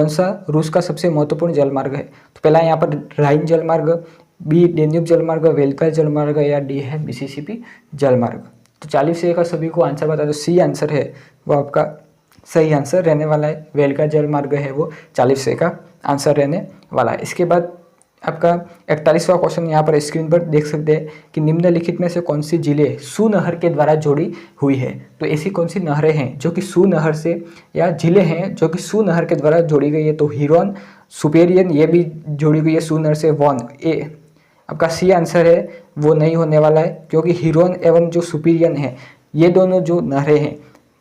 A: सा रूस का सबसे महत्वपूर्ण जलमार्ग है। तो पहला यहाँ पर राइन जलमार्ग, बी डैन्यूब जलमार्ग, वेल्गा जलमार्ग, या डी है मिसिसिपी जलमार्ग। तो 40 का सभी को आंसर बता दो। सी आंसर है वो आपका सही आंसर रहने वाला है, वेल्गा जलमार्ग है वो 40 का आंसर रहने वाला है। इसके बाद आपका 41वां क्वेश्चन यहाँ पर स्क्रीन पर देख सकते हैं कि निम्नलिखित में से कौन सी जिले सू नहर के द्वारा जोड़ी हुई है। तो ऐसी कौन सी नहरें हैं जो कि सू नहर से, या जिले हैं जो कि सू नहर के द्वारा जोड़ी गई है। तो हिरोन, सुपेरियन, ये भी जोड़ी गई है सू नहर से। वॉन, ए आपका सी आंसर है, वो नहीं होने वाला है, क्योंकि हिरोन एवं जो सुपेरियन है, ये दोनों जो नहरें हैं,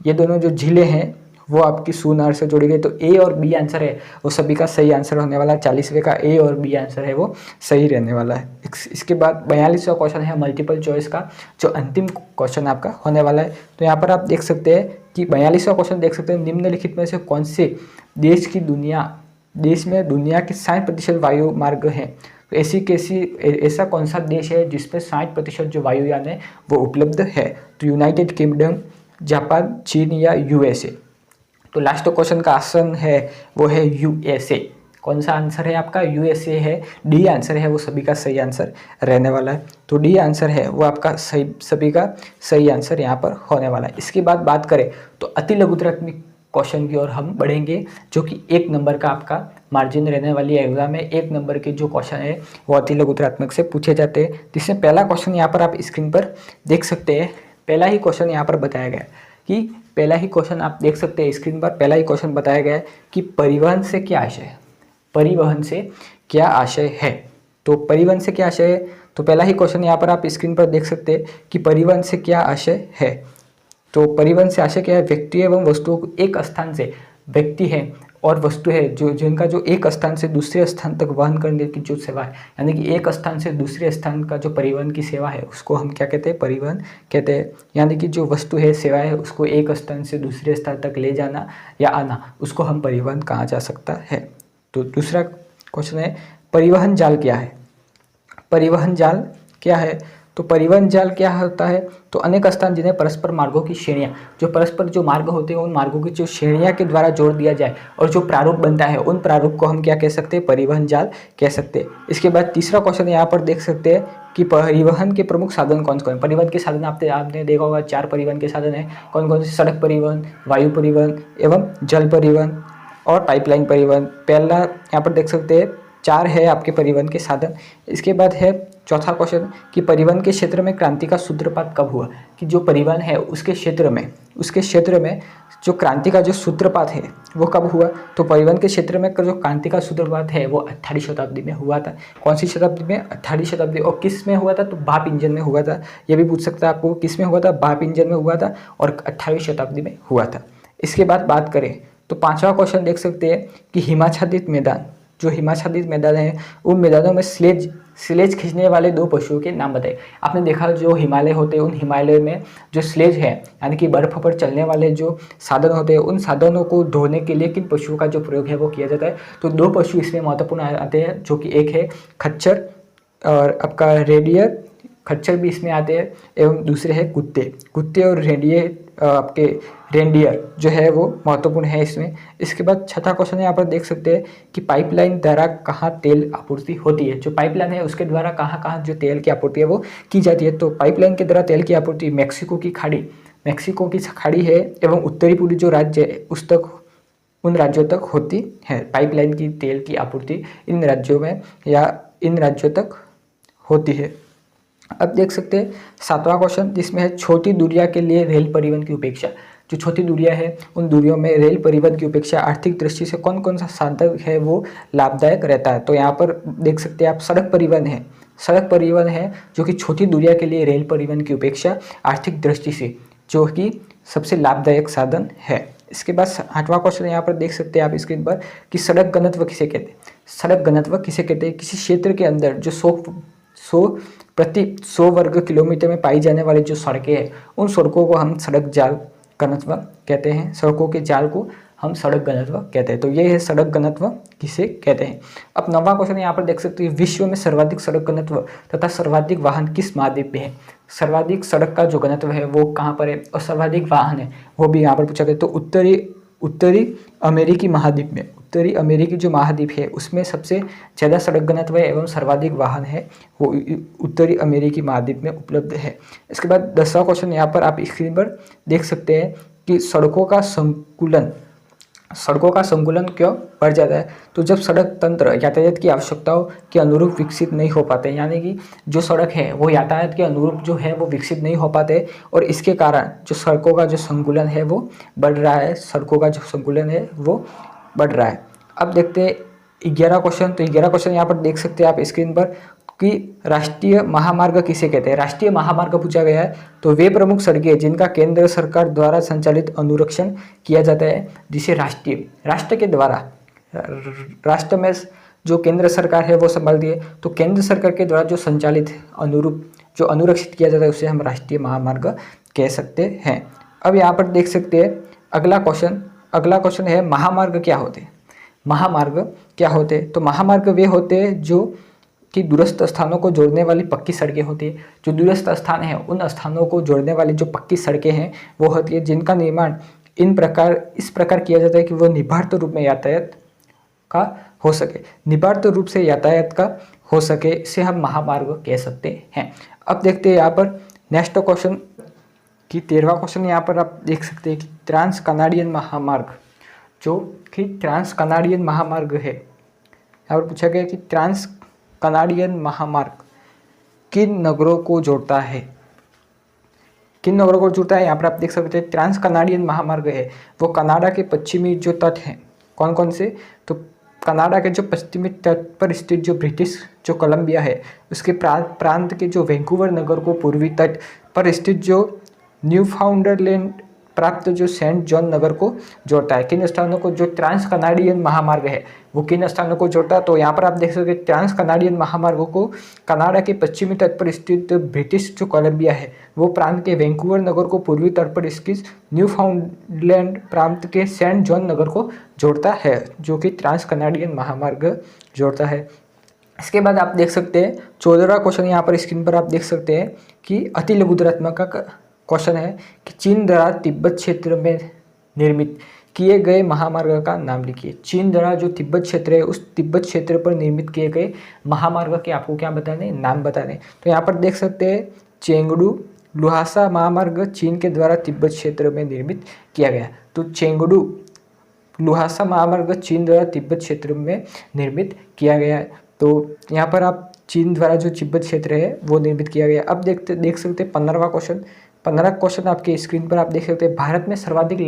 A: ये दोनों जो जिले हैं वो आपकी सू नहर से जोड़ी गई। तो ए और बी आंसर है वो सभी का सही आंसर होने वाला है। 40वें का ए और बी आंसर है वो सही रहने वाला है। इसके बाद 42वां क्वेश्चन है मल्टीपल चॉइस का, जो अंतिम क्वेश्चन आपका होने वाला है। तो यहाँ पर आप देख सकते हैं कि 42वां क्वेश्चन देख सकते हैं, निम्नलिखित में से कौन से देश में दुनिया के 60% वायु मार्ग हैं। तो ऐसा कौन सा देश है जिसमें 60% जो वायुयान है वो उपलब्ध है। तो यूनाइटेड किंगडम, जापान, चीन, या यूएसए। तो लास्ट क्वेश्चन का आंसर है वो है यूएसए। कौन सा आंसर है आपका? यूएसए है, डी आंसर है वो सभी का सही आंसर रहने वाला है। तो डी आंसर है वो आपका सभी का सही आंसर यहाँ पर होने वाला है। इसके बाद बात करें तो अति लघुत्तरात्मक क्वेश्चन की ओर हम बढ़ेंगे, जो कि 1 नंबर का आपका मार्जिन रहने वाली एग्जाम में 1 नंबर के जो क्वेश्चन है वो अति लघुत्तरात्मक से पूछे जाते हैं। जिसमें पहला क्वेश्चन यहाँ पर आप स्क्रीन पर देख सकते हैं। पहला ही क्वेश्चन यहाँ पर बताया गया कि पहला ही क्वेश्चन आप देख सकते हैं स्क्रीन पर। पहला ही क्वेश्चन बताया गया है कि परिवहन से क्या आशय है। परिवहन से क्या आशय है? तो परिवहन से क्या आशय है? तो पहला ही क्वेश्चन यहाँ पर आप स्क्रीन पर देख सकते हैं कि परिवहन से क्या आशय है। तो परिवहन से आशय क्या है? व्यक्ति एवं वस्तुओं को एक स्थान से, व्यक्ति है और वस्तु है जो जिनका जो एक स्थान से दूसरे स्थान तक वहन करने की जो सेवा है, यानी कि एक स्थान से दूसरे स्थान का जो परिवहन की सेवा है उसको हम क्या कहते हैं? परिवहन कहते हैं। यानी कि जो वस्तु है, सेवा है, उसको एक स्थान से दूसरे स्थान तक ले जाना या आना, उसको हम परिवहन कहा जा सकता है। तो दूसरा क्वेश्चन है परिवहन जाल क्या है? परिवहन जाल क्या है? तो परिवहन जाल क्या होता है? तो अनेक स्थान जिन्हें परस्पर मार्गों की श्रेणियाँ, जो परस्पर जो मार्ग होते हैं उन मार्गों की जो श्रेणियाँ के द्वारा जोड़ दिया जाए और जो प्रारूप बनता है उन प्रारूप को हम क्या कह सकते हैं? परिवहन जाल कह सकते हैं। इसके बाद तीसरा क्वेश्चन यहाँ पर देख सकते हैं कि परिवहन के प्रमुख साधन कौन कौन? परिवहन के साधन आपने देखा होगा 4 परिवहन के साधन है। कौन कौन से? सड़क परिवहन, वायु परिवहन एवं जल परिवहन और पाइपलाइन परिवहन। पहला यहाँ पर देख सकते हैं 4 है आपके परिवहन के साधन। इसके बाद है चौथा क्वेश्चन कि परिवहन के क्षेत्र में क्रांति का सूत्रपात कब हुआ? कि जो परिवहन है उसके क्षेत्र में जो क्रांति का जो सूत्रपात है वो कब हुआ? तो परिवहन के क्षेत्र में जो क्रांति का सूत्रपात है वो 18वीं शताब्दी में हुआ था। कौन सी शताब्दी में? 18वीं शताब्दी। और किस में हुआ था? तो भाप इंजन में हुआ था। ये भी पूछ सकता है आपको, किस में हुआ था? भाप इंजन में हुआ था और 18वीं शताब्दी में हुआ था। इसके बाद बात करें तो 5वां क्वेश्चन देख सकते हैं कि हिमाच्छादित मैदान, जो हिमाच्छादित मैदान है उन मैदानों में स्लेज खींचने वाले 2 पशुओं के नाम बताए। आपने देखा जो हिमालय होते हैं उन हिमालय में जो स्लेज है, यानी कि बर्फ पर चलने वाले जो साधन होते हैं, उन साधनों को ढोने के लिए किन पशुओं का जो प्रयोग है वो किया जाता है? तो 2 पशु इसमें महत्वपूर्ण आते हैं, जो कि एक है खच्चर और आपका रेडियर, खच्चर भी इसमें आते हैं, एवं दूसरे हैं कुत्ते और रेंडियर जो है वो महत्वपूर्ण है इसमें। इसके बाद 6वां क्वेश्चन यहाँ पर देख सकते हैं कि पाइपलाइन द्वारा कहाँ तेल आपूर्ति होती है। जो पाइपलाइन है उसके द्वारा कहाँ जो तेल की आपूर्ति है वो की जाती है। तो पाइपलाइन के द्वारा तेल की आपूर्ति मेक्सिको की खाड़ी है एवं उत्तरी पूर्वी जो राज्य है उस तक उन राज्यों तक होती है। पाइपलाइन की तेल की आपूर्ति इन राज्यों में या इन राज्यों तक होती है। अब देख सकते हैं 7वां क्वेश्चन, जिसमें है छोटी दूरियां के लिए रेल परिवहन की उपेक्षा। जो छोटी दूरियां है उन दूरियों में रेल परिवहन की उपेक्षा आर्थिक दृष्टि से कौन कौन सा साधन है वो लाभदायक रहता है। तो यहाँ पर देख सकते हैं आप सड़क परिवहन है, सड़क परिवहन है जो कि छोटी दूरियां के लिए रेल परिवहन की उपेक्षा आर्थिक दृष्टि से जो कि सबसे लाभदायक साधन है। इसके बाद 8वां क्वेश्चन यहाँ पर देख सकते हैं आप स्क्रीन पर कि सड़क घनत्व किसे कहते हैं। सड़क घनत्व किसे कहते हैं? किसी क्षेत्र के अंदर जो 100 प्रति 100 वर्ग किलोमीटर में पाई जाने वाली जो सड़कें हैं उन सड़कों को हम सड़क जाल घनत्व कहते हैं। सड़कों के जाल को हम सड़क घनत्व कहते हैं। तो ये है सड़क घनत्व किसे कहते हैं। अब 9वां क्वेश्चन यहाँ पर देख सकते हैं, विश्व में सर्वाधिक सड़क घनत्व तथा सर्वाधिक वाहन किस महाद्वीप में है। सर्वाधिक सड़क का जो घनत्व है वो कहाँ पर है और सर्वाधिक वाहन है वो भी यहाँ पर पूछा गया। तो उत्तरी अमेरिकी महाद्वीप में, उत्तरी अमेरिकी जो महाद्वीप है उसमें सबसे ज़्यादा सड़क घनत्व है एवं सर्वाधिक वाहन है वो उत्तरी अमेरिकी महाद्वीप में उपलब्ध है। इसके बाद 10वां क्वेश्चन यहाँ पर आप स्क्रीन पर देख सकते हैं कि सड़कों का संकुलन क्यों बढ़ जाता है। तो जब सड़क तंत्र यातायात की आवश्यकताओं के अनुरूप विकसित नहीं हो पाते, यानी कि जो सड़क है वो यातायात के अनुरूप जो है वो विकसित नहीं हो पाते और इसके कारण जो सड़कों का जो संकुलन है वो बढ़ रहा है, सड़कों का जो संकुलन है वो बढ़ रहा है। अब देखते हैं 11 क्वेश्चन। तो 11 क्वेश्चन यहाँ पर देख सकते हैं आप स्क्रीन पर कि राष्ट्रीय महामार्ग किसे कहते हैं। राष्ट्रीय महामार्ग पूछा गया है तो वे प्रमुख सड़कें जिनका केंद्र सरकार द्वारा संचालित अनुरक्षण किया जाता है, जिसे राष्ट्र के द्वारा, राष्ट्र में जो केंद्र सरकार है वो संभालती है, तो केंद्र सरकार के द्वारा जो संचालित जो अनुरक्षित किया जाता है उसे हम राष्ट्रीय महामार्ग कह सकते हैं। अब यहाँ पर देख सकते हैं अगला क्वेश्चन है महामार्ग क्या होते हैं। महामार्ग क्या होते हैं? तो महामार्ग वे होते हैं जो कि दूरस्थ स्थानों को जोड़ने वाली पक्की सड़कें होती है। जो दूरस्थ स्थान है उन स्थानों को जोड़ने वाली जो पक्की सड़कें हैं वो होती है, जिनका निर्माण इस प्रकार किया जाता है कि वो निभार्त रूप में यातायात का हो सके, निभार्त रूप से यातायात का हो सके, इसे हम महामार्ग कह सकते हैं। अब देखते हैं यहाँ पर नेक्स्ट क्वेश्चन कि 13वां क्वेश्चन यहाँ पर आप देख सकते हैं कि ट्रांस कनाडियन महामार्ग, जो कि ट्रांस कनाडियन महामार्ग है, यहाँ पर पूछा गया कि ट्रांस कनाडियन महामार्ग किन नगरों को जोड़ता है। किन नगरों को जोड़ता है यहाँ पर आप देख सकते हैं ट्रांस कनाडियन महामार्ग है वो कनाडा के पश्चिमी जो तट हैं, कौन कौन से, तो कनाडा के जो पश्चिमी तट पर स्थित जो ब्रिटिश जो कोलंबिया है उसके प्रांत के जो वैंकूवर नगर को पूर्वी तट पर स्थित जो न्यूफाउंडलैंड प्राप्त जो सेंट जॉन नगर को जोड़ता है। किन स्थानों को जो ट्रांस कनाडियन महामार्ग है वो किन स्थानों को जोड़ता है। तो यहाँ पर आप देख सकते हैं ट्रांस कनाडियन महामार्ग को कनाडा के पश्चिमी तट पर स्थित ब्रिटिश जो कोलंबिया है वो प्रांत के वैंकूवर नगर को पूर्वी तट पर स्थित न्यूफाउंडलैंड प्रांत के सेंट जॉन नगर को जोड़ता है, जो कि ट्रांस कनाडियन महामार्ग जोड़ता है। इसके बाद आप देख सकते हैं 14वां क्वेश्चन यहाँ पर स्क्रीन पर आप देख सकते हैं कि अति लघुदरात्मक का क्वेश्चन है कि चीन द्वारा तिब्बत क्षेत्र में निर्मित किए गए महामार्ग का नाम लिखिए। चीन द्वारा जो तिब्बत क्षेत्र है उस तिब्बत क्षेत्र पर निर्मित किए गए महामार्ग के आपको क्या बताने, नाम बताने। तो यहाँ पर देख सकते हैं चेंगडू लुहासा महामार्ग चीन के द्वारा तिब्बत क्षेत्र में निर्मित किया गया। तो चेंगडू लुहासा महामार्ग चीन द्वारा तिब्बत क्षेत्र में निर्मित किया गया है। तो यहाँ पर आप चीन द्वारा जो तिब्बत क्षेत्र है वो निर्मित किया गया। अब देख सकते हैं 15वां क्वेश्चन। 15 क्वेश्चन आपके स्क्रीन पर आप देख सकते हैं भारत में सर्वाधिक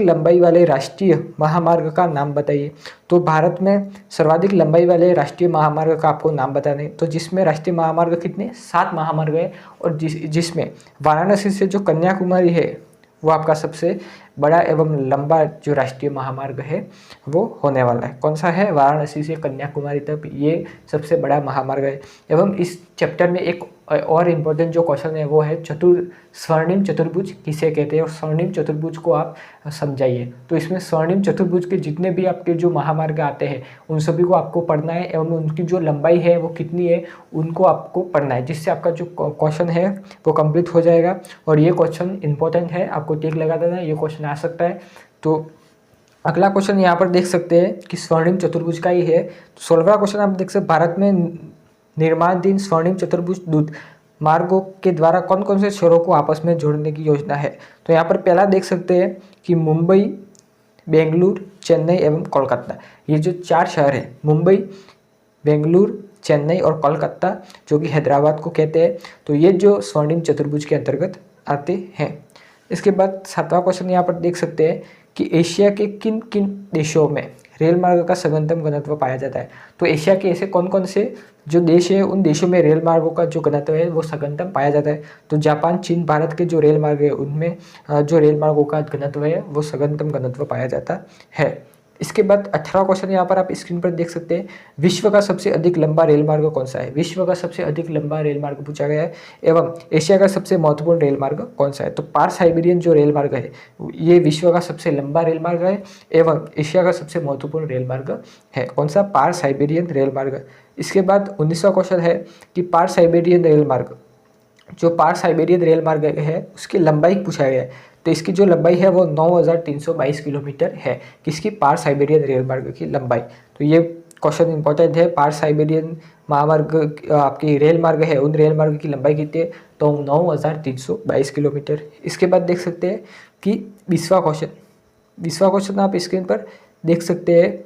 A: लंबाई वाले राष्ट्रीय महामार्ग का नाम बताइए। तो भारत में सर्वाधिक लंबाई वाले राष्ट्रीय महामार्ग का आपको नाम बताने, तो जिसमें राष्ट्रीय महामार्ग कितने 7 महामार्ग है और जिसमें वाराणसी से जो कन्याकुमारी है वो आपका सबसे बड़ा एवं लंबा जो राष्ट्रीय महामार्ग है वो होने वाला है। कौन सा है? वाराणसी से कन्याकुमारी तक ये सबसे बड़ा महामार्ग है। एवं इस चैप्टर में एक और इम्पोर्टेंट जो क्वेश्चन है वो है स्वर्णिम चतुर्भुज किसे कहते हैं और स्वर्णिम चतुर्भुज को आप समझाइए। तो इसमें स्वर्णिम चतुर्भुज के जितने भी आपके जो महामार्ग आते हैं उन सभी को आपको पढ़ना है एवं उनकी जो लंबाई है वो कितनी है उनको आपको पढ़ना है, जिससे आपका जो क्वेश्चन है वो कंप्लीट हो जाएगा। और ये क्वेश्चन इंपॉर्टेंट है, आपको टिक लगा देना, ये क्वेश्चन आ सकता है। तो अगला क्वेश्चन यहाँ पर देख सकते हैं कि स्वर्णिम चतुर्भुज का ही है। 16वां क्वेश्चन आप देख सकते भारत में निर्माणाधीन स्वर्णिम चतुर्भुज दूत मार्गों के द्वारा कौन कौन से शहरों को आपस में जोड़ने की योजना है। तो यहाँ पर पहला देख सकते हैं कि मुंबई बेंगलुरु, चेन्नई एवं कोलकाता। ये जो 4 शहर हैं, मुंबई, बेंगलुरु, चेन्नई और कोलकाता, जो कि हैदराबाद को कहते हैं, तो ये जो स्वर्णिम चतुर्भुज के अंतर्गत आते हैं। इसके बाद 7वां क्वेश्चन यहाँ पर देख सकते हैं कि एशिया के किन किन देशों में रेल मार्ग का सघनतम घनत्व पाया जाता है। तो एशिया के ऐसे कौन कौन से जो देश है, उन देशों में रेल मार्गों का जो घनत्व है वो सघनतम पाया जाता है। तो जापान, चीन, भारत के जो रेल मार्ग है उनमें जो रेल मार्गों का घनत्व है वो सघनतम घनत्व पाया जाता है। इसके बाद 18वां क्वेश्चन यहाँ पर आप स्क्रीन पर देख सकते हैं, विश्व का सबसे अधिक लंबा रेल मार्ग कौन सा है। विश्व का सबसे अधिक लंबा रेल मार्ग पूछा गया है। एवं एशिया का सबसे महत्वपूर्ण रेल मार्ग कौन सा है। तो पार साइबेरियन जो रेल मार्ग है ये विश्व का सबसे लंबा रेल मार्ग है एवं एशिया का सबसे महत्वपूर्ण रेल मार्ग है। कौन सा? पार साइबेरियन रेल मार्ग। इसके बाद 19वां क्वेश्चन है कि पार साइबेरियन रेल मार्ग, जो पार साइबेरियन रेल मार्ग है उसकी लंबाई पूछा गया है। तो इसकी जो लंबाई है वो 9322 किलोमीटर है। किसकी? पार साइबेरियन रेल मार्ग की लंबाई। तो ये क्वेश्चन इंपॉर्टेंट है। पार साइबेरियन महामार्ग आपकी रेल मार्ग है, उन रेल मार्ग की लंबाई कितनी है? तो 9322 किलोमीटर। इसके बाद देख सकते हैं कि 20वां क्वेश्चन आप स्क्रीन पर देख सकते हैं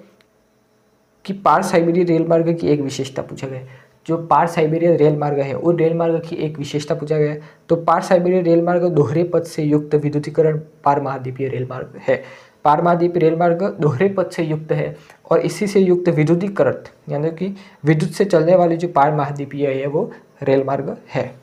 A: कि पार साइबेरियन रेल मार्ग की एक विशेषता पूछा गया है। जो पार साइबेरियन रेल मार्ग है उन रेल मार्ग की एक विशेषता पूछा गया है। तो पार साइबेरियन रेल मार्ग दोहरे पथ से युक्त विद्युतीकरण पार महाद्वीपीय रेल मार्ग है। पार महाद्वीपीय रेल मार्ग दोहरे पथ से युक्त है और इसी से युक्त विद्युतीकरण यानी कि विद्युत से चलने वाली जो पार महाद्वीपीय है वो रेल मार्ग है।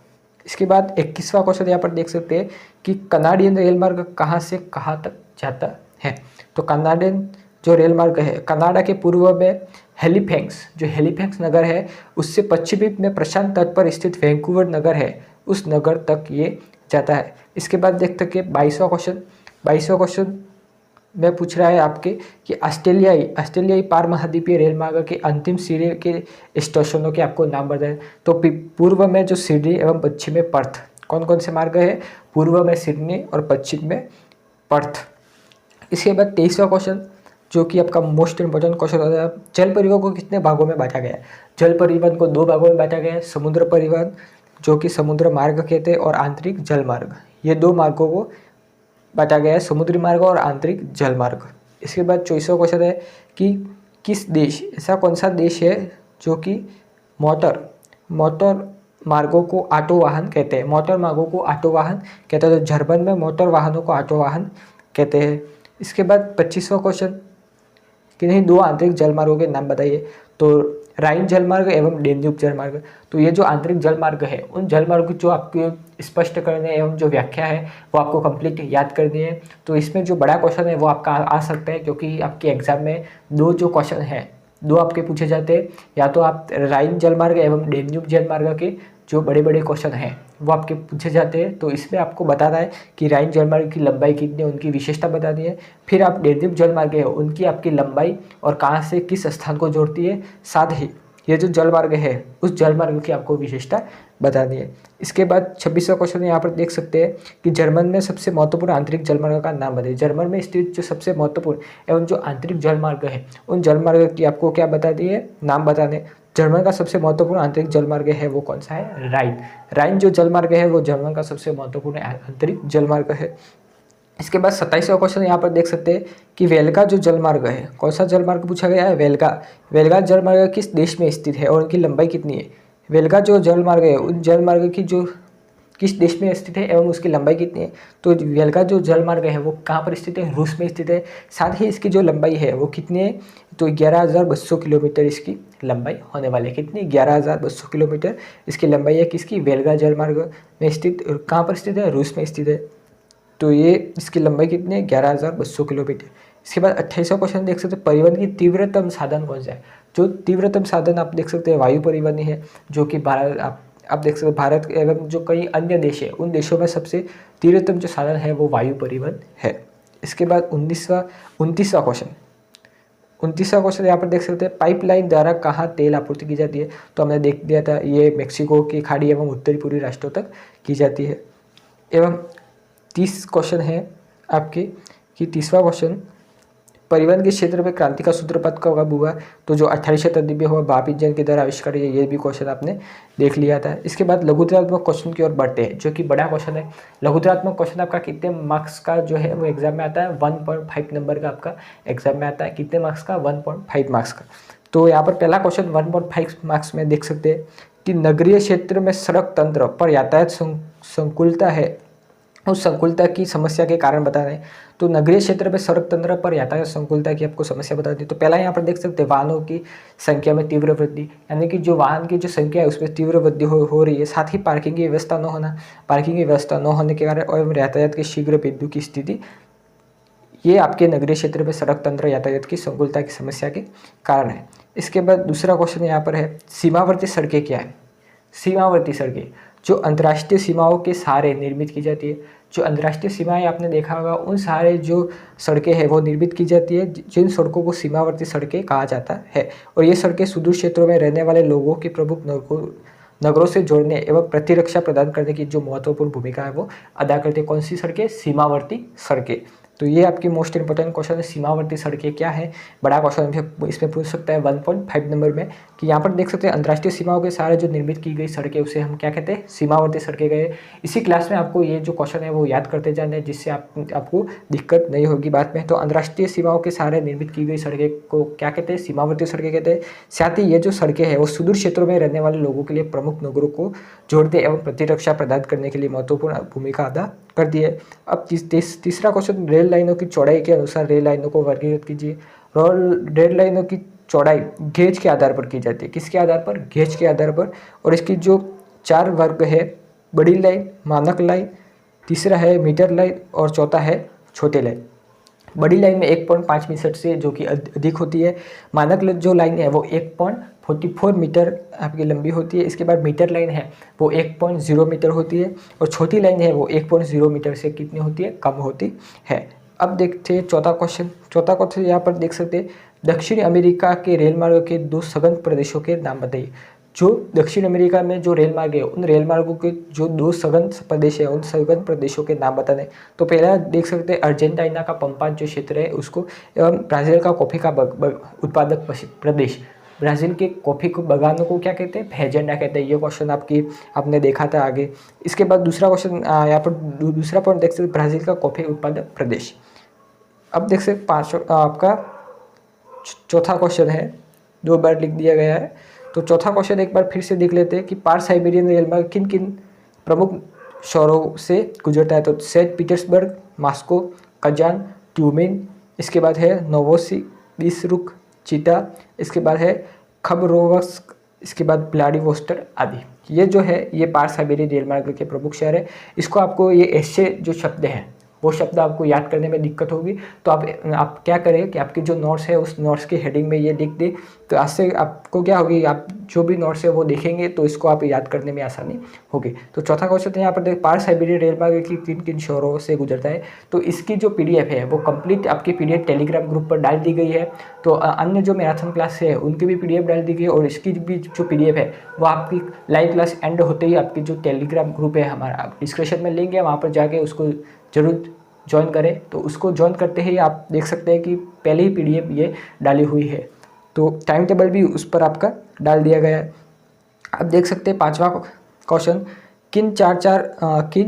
A: इसके बाद 21वां क्वेश्चन यहाँ पर देख सकते हैं कि कनाडियन रेल मार्ग कहाँ से कहाँ तक जाता है। तो कनाडियन जो रेल मार्ग है, कनाडा के पूर्व में हेलिफैक्स, जो हेलिफैक्स नगर है उससे पश्चिमी में प्रशांत तट पर स्थित वैंकूवर नगर है, उस नगर तक ये जाता है। इसके बाद देखते हैं कि 22वां क्वेश्चन में पूछ रहा है आपके कि ऑस्ट्रेलियाई पार महाद्वीपीय रेल मार्ग के अंतिम सिरे के स्टेशनों के आपको नाम बताएं। तो पूर्व में जो सिडनी एवं पश्चिम में पर्थ, कौन कौन से मार्ग है? पूर्व में सिडनी और पश्चिम में पर्थ। इसके बाद 23वां क्वेश्चन जो कि आपका मोस्ट इंपॉर्टेंट क्वेश्चन होता है, जल परिवहन को कितने भागों में बांटा गया है। जल परिवहन को 2 भागों में बांटा गया है, समुद्र परिवहन जो कि समुद्र मार्ग कहते हैं और आंतरिक जल मार्ग, ये 2 मार्गों को बांटा गया है, समुद्री मार्ग और आंतरिक जल मार्ग। इसके बाद 24वां क्वेश्चन है कि किस देश, ऐसा कौन सा देश है जो कि मोटर मार्गों को ऑटो वाहन कहते हैं। मोटर मार्गों को ऑटो वाहन कहते हैं। तो जर्मन में मोटर वाहनों को ऑटो वाहन कहते हैं। इसके बाद 25वां क्वेश्चन कि नहीं 2 आंतरिक जलमार्गों के नाम बताइए। तो राइन जलमार्ग एवं डेन्यूब जलमार्ग। तो ये जो आंतरिक जलमार्ग है उन जलमार्ग की जो आपके स्पष्ट करने एवं जो व्याख्या है वो आपको कंप्लीट याद करनी है। तो इसमें जो बड़ा क्वेश्चन है वो आपका आ सकता है, क्योंकि आपके एग्जाम में 2 जो क्वेश्चन है 2 आपके पूछे जाते हैं। या तो आप राइन जलमार्ग एवं डेन्यूब जलमार्ग के जो बड़े बड़े क्वेश्चन हैं वो आपके पूछे जाते हैं। तो इसमें आपको बताना है कि राइन जलमार्ग की लंबाई कितनी है, उनकी विशेषता बतानी है। फिर आप डेन्यूब जलमार्ग है उनकी आपकी लंबाई और कहाँ से किस स्थान को जोड़ती है, साथ ही ये जो जलमार्ग है उस जलमार्ग की आपको विशेषता बतानी है। इसके बाद 26वां क्वेश्चन यहाँ पर देख सकते हैं कि जर्मन में सबसे महत्वपूर्ण आंतरिक जलमार्ग का नाम बताइए। जर्मन में स्थित जो सबसे महत्वपूर्ण एवं जो आंतरिक जलमार्ग है उन जलमार्ग की आपको क्या बतानी है, नाम बताने। जर्मन का सबसे महत्वपूर्ण आंतरिक जलमार्ग है वो कौन सा है? राइन जो जलमार्ग है वो जर्मन का सबसे महत्वपूर्ण आंतरिक जलमार्ग है। इसके बाद 27वां क्वेश्चन यहाँ पर देख सकते हैं कि वेल्गा जो जलमार्ग है, कौन सा जलमार्ग पूछा गया है? वेल्गा जलमार्ग किस देश में स्थित है और उनकी लंबाई कितनी है? वेल्गा जो जलमार्ग है उन जलमार्ग की जो किस देश में स्थित है एवं उसकी लंबाई कितनी है? तो वेल्गा जो जलमार्ग है वो कहाँ पर स्थित है? रूस में स्थित है। साथ ही इसकी जो लंबाई है वो कितनी है? तो 11,200 किलोमीटर इसकी लंबाई होने वाली है। कितनी? 11,200 किलोमीटर इसकी लंबाई है। किसकी? वेल्गा जलमार्ग में स्थित। कहाँ पर स्थित है? रूस में स्थित है। तो ये इसकी लंबाई कितनी है? 11,200 किलोमीटर। इसके बाद 28वां क्वेश्चन देख सकते हैं, परिवहन की तीव्रतम साधन कौन सा है? जो तीव्रतम साधन आप देख सकते हैं वायु परिवहन ही है, जो कि भारत आप देख सकते हैं भारत एवं जो कई अन्य देश है उन देशों में सबसे तीव्रतम जो साधन है वो वायु परिवहन है। इसके बाद 29वां क्वेश्चन यहाँ पर देख सकते हैं, पाइपलाइन द्वारा कहाँ तेल आपूर्ति की जाती है? तो हमने देख दिया था ये मेक्सिको की खाड़ी एवं उत्तरी पूर्वी राष्ट्रों तक की जाती है। एवं 30 क्वेश्चन है आपके कि 30वां क्वेश्चन, परिवहन के क्षेत्र में क्रांति का सूत्रपात कब हुआ, तो जो 18वीं शताब्दी में हुआ भाप इंजन के द्वारा आविष्कार है, ये भी क्वेश्चन आपने देख लिया था। इसके बाद लघुतरात्मक क्वेश्चन की ओर बढ़ते हैं, जो कि बड़ा क्वेश्चन है। लघुतरात्मक क्वेश्चन आपका कितने मार्क्स का जो है वो एग्जाम में आता है, 1.5 नंबर का आपका एग्जाम में आता है। कितने मार्क्स का, 1.5 मार्क्स का। तो यहाँ पर पहला क्वेश्चन 1.5 मार्क्स में देख सकते हैं कि नगरीय क्षेत्र में सड़क तंत्र पर यातायात संकुलता है, उस संकुलता की समस्या के कारण बता रहे हैं। तो नगरीय क्षेत्र में सड़क तंत्र पर यातायात संकुलता की आपको समस्या बता दी। तो पहला यहाँ पर देख सकते हैं वाहनों की संख्या में तीव्र वृद्धि, यानी कि जो वाहन की जो संख्या है उसमें तीव्र वृद्धि हो रही है। साथ ही पार्किंग की व्यवस्था न होना, पार्किंग की व्यवस्था न होने के कारण और यातायात के शीघ्र बिंदु की स्थिति, ये आपके नगरीय क्षेत्र में सड़क तंत्र यातायात की संकुलता की समस्या के कारण है। इसके बाद दूसरा क्वेश्चन यहाँ पर है, सीमावर्ती सड़कें क्या है। सीमावर्ती सड़कें जो अंतर्राष्ट्रीय सीमाओं के सहारे निर्मित की जाती है। जो अंतर्राष्ट्रीय सीमाएं आपने देखा होगा, उन सारे जो सड़कें हैं वो निर्मित की जाती है, जिन सड़कों को सीमावर्ती सड़कें कहा जाता है। और ये सड़कें सुदूर क्षेत्रों में रहने वाले लोगों की प्रमुख नगरों से जोड़ने एवं प्रतिरक्षा प्रदान करने की जो महत्वपूर्ण भूमिका है वो अदा करती है। कौन सी सड़कें, सीमावर्ती सड़कें। तो ये आपकी मोस्ट इंपॉर्टेंट क्वेश्चन है, सीमावर्ती सड़कें क्या है। बड़ा क्वेश्चन इसमें पूछ सकता है 1.5 नंबर में, कि यहाँ पर देख सकते हैं अंतर्राष्ट्रीय सीमाओं के सारे जो निर्मित की गई सड़कें उसे हम क्या कहते हैं, सीमावर्ती सड़कें गए। इसी क्लास में आपको ये जो क्वेश्चन है वो याद करते जाना है, जिससे आपको दिक्कत नहीं होगी बाद में। तो अंतर्राष्ट्रीय सीमाओं के सारे निर्मित की गई सड़कें को क्या कहते हैं, सीमावर्ती सड़कें कहते हैं। साथ ही ये जो सड़कें हैं वो सुदूर क्षेत्रों में रहने वाले लोगों के लिए प्रमुख नगरों को जोड़ने एवं प्रतिरक्षा प्रदान करने के लिए महत्वपूर्ण भूमिका अदा करती है। अब तीसरा क्वेश्चन, रेल लाइनों की चौड़ाई के अनुसार रेल लाइनों को वर्गीकृत कीजिए। रेल लाइनों की चौड़ाई गेज के आधार पर की जाती है। किसके आधार पर, गेज के आधार पर। और इसकी जो 4 वर्ग है, बड़ी लाइन, मानक लाइन, तीसरा है मीटर लाइन और चौथा है छोटे लाइन। बड़ी लाइन में 1.5 मीटर से जो कि अधिक होती है। मानक जो लाइन है वो 1.44 मीटर आपकी लंबी होती है। इसके बाद मीटर लाइन है वो 1.0 मीटर होती है। और छोटी लाइन है वो 1.0 मीटर से कितनी होती है, कम होती है। अब देखते हैं चौथा क्वेश्चन। चौथा क्वेश्चन यहाँ पर देख सकते हैं, दक्षिण अमेरिका के रेल मार्गों के 2 सघन प्रदेशों के नाम बताइए। जो दक्षिण अमेरिका में जो रेल मार्ग है, उन रेल मार्गों के जो 2 सघन प्रदेश है, उन सघन प्रदेशों के नाम बताने। तो पहला देख सकते हैं अर्जेंटीना का पंपास जो क्षेत्र है उसको, एवं ब्राज़ील का कॉफ़ी का उत्पादक प्रदेश। ब्राज़ील के कॉफ़ी को बगानों को क्या कहते हैं, फेजेंडा कहते हैं। ये क्वेश्चन आपने देखा था आगे। इसके बाद दूसरा क्वेश्चन यहाँ पर दूसरा पॉइंट देख सकते, ब्राज़ील का कॉफ़ी उत्पादक प्रदेश। अब देख सकते आपका चौथा क्वेश्चन है, 2 बार लिख दिया गया है। तो चौथा क्वेश्चन एक बार फिर से देख लेते हैं कि पार साइबेरियन रेल मार्ग किन किन प्रमुख शहरों से गुजरता है। तो Saint Petersburg, Moscow, Kazan, Tyumen, इसके बाद है नोवोसिबिर्स्क, चीता, इसके बाद है खबरोवस्क, इसके बाद व्लादिवोस्टोक आदि। ये जो है ये पार साइबेरियन रेल मार्ग के प्रमुख शहर है। इसको आपको ये ऐसे जो शब्द हैं वो शब्द आपको याद करने में दिक्कत होगी, तो आप क्या करें कि आपके जो नोट्स है उस नोट्स की हेडिंग में ये लिख दें। तो इससे आपको क्या होगी, आप जो भी नोट्स है वो देखेंगे तो इसको आप याद करने में आसानी होगी। तो चौथा क्वेश्चन यहाँ पर पार साइबेरियन रेल मार्ग की किन किन शहरों से गुजरता है। तो इसकी जो PDF है वो कंप्लीट आपकी PDF टेलीग्राम ग्रुप पर डाल दी गई है। तो अन्य जो मैराथन क्लास है उनकी भी PDF डाल दी गई है, और इसकी भी जो PDF है वो आपकी लाइव क्लास एंड होते ही आपकी जो टेलीग्राम ग्रुप है हमारा, आप डिस्क्रिप्शन में लिंक है, वहाँ पर जाके उसको जरूर ज्वाइन करें। तो उसको ज्वाइन करते ही आप देख सकते हैं कि पहले ही PDF ये डाली हुई है। तो टाइम टेबल भी उस पर आपका डाल दिया गया है। अब देख सकते हैं 5वां क्वेश्चन, किन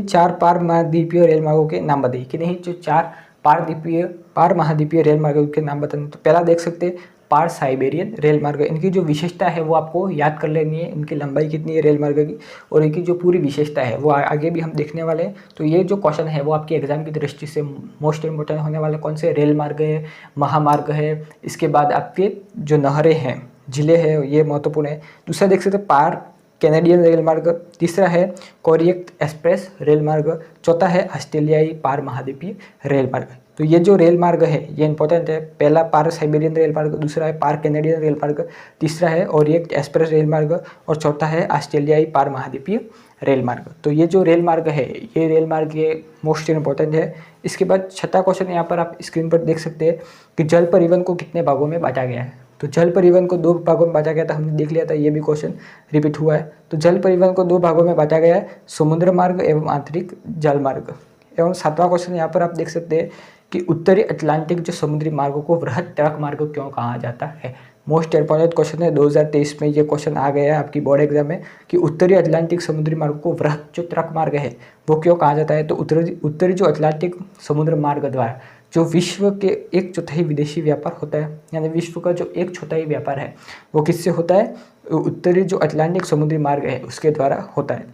A: चार पार महाद्वीपीय रेल मार्गों के नाम बताइए। कि नहीं, जो 4 पार महाद्वीपीय रेल मार्गों के नाम बताने। तो पहला देख सकते हैं पार साइबेरियन रेल मार्ग। इनकी जो विशेषता है वो आपको याद कर लेनी है, इनकी लंबाई कितनी है रेल मार्ग की, और इनकी जो पूरी विशेषता है वो आगे भी हम देखने वाले हैं। तो ये जो क्वेश्चन है वो आपके एग्जाम की दृष्टि से मोस्ट इंपोर्टेंट होने वाले कौन से, रेल मार्ग है, महामार्ग है, इसके बाद आपके जो नहरें हैं, जिले हैं, ये महत्वपूर्ण है। दूसरा देख सकते पार कैनेडियन रेल मार्ग, तीसरा है कोरिएट एक्सप्रेस रेल मार्ग, चौथा है ऑस्ट्रेलियाई पार महाद्वीपीय रेल मार्ग। तो ये जो रेल मार्ग है ये इंपॉर्टेंट है। पहला पार साइबेरियन रेल मार्ग, दूसरा है पार कैनेडियन रेल मार्ग, तीसरा है ओरिएंट एक्सप्रेस रेल मार्ग, और चौथा है ऑस्ट्रेलियाई पार महाद्वीपीय रेल मार्ग। तो ये जो रेल मार्ग है ये रेल मार्ग ये मोस्ट इंपॉर्टेंट है। इसके बाद छठा क्वेश्चन यहाँ पर आप स्क्रीन पर देख सकते हैं कि जल परिवहन को कितने भागों में बांटा गया है। तो जल परिवहन को 2 भागों में बांटा गया था, हमने देख लिया था, ये भी क्वेश्चन रिपीट हुआ है। तो जल परिवहन को 2 भागों में बांटा गया है, समुद्र मार्ग एवं आंतरिक जल मार्ग। एवं 7वां क्वेश्चन यहाँ पर आप देख सकते हैं कि उत्तरी अटलांटिक जो समुद्री मार्गों को वृहद ट्रक मार्ग क्यों कहा जाता है। मोस्ट इंपॉर्टेंट क्वेश्चन है, 2023 में ये क्वेश्चन आ गया है आपकी बोर्ड एग्जाम में कि उत्तरी अटलांटिक समुद्री मार्ग को वृहद जो ट्रक मार्ग है वो क्यों कहा जाता है। तो उत्तरी जो अटलांटिक समुद्र मार्ग द्वारा जो विश्व के 1/4 विदेशी व्यापार होता है, यानी विश्व का जो 1/4 व्यापार है वो किससे होता है, उत्तरी जो अटलांटिक समुद्री मार्ग है उसके द्वारा होता है।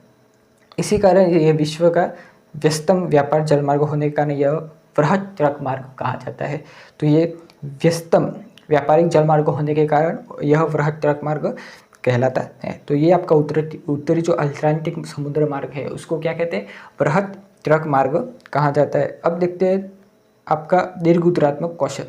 A: इसी कारण ये विश्व का व्यस्तम व्यापार जलमार्ग होने के कारण यह वृहद ट्रक मार्ग कहा जाता है। तो ये व्यस्तम व्यापारिक जलमार्ग होने के कारण यह वृहद ट्रक मार्ग कहलाता है। तो ये आपका उत्तरी जो अटलांटिक समुद्र मार्ग है उसको क्या कहते हैं, वृहद ट्रक मार्ग कहा जाता है। अब देखते हैं आपका दीर्घ उत्तरात्मक क्वेश्चन।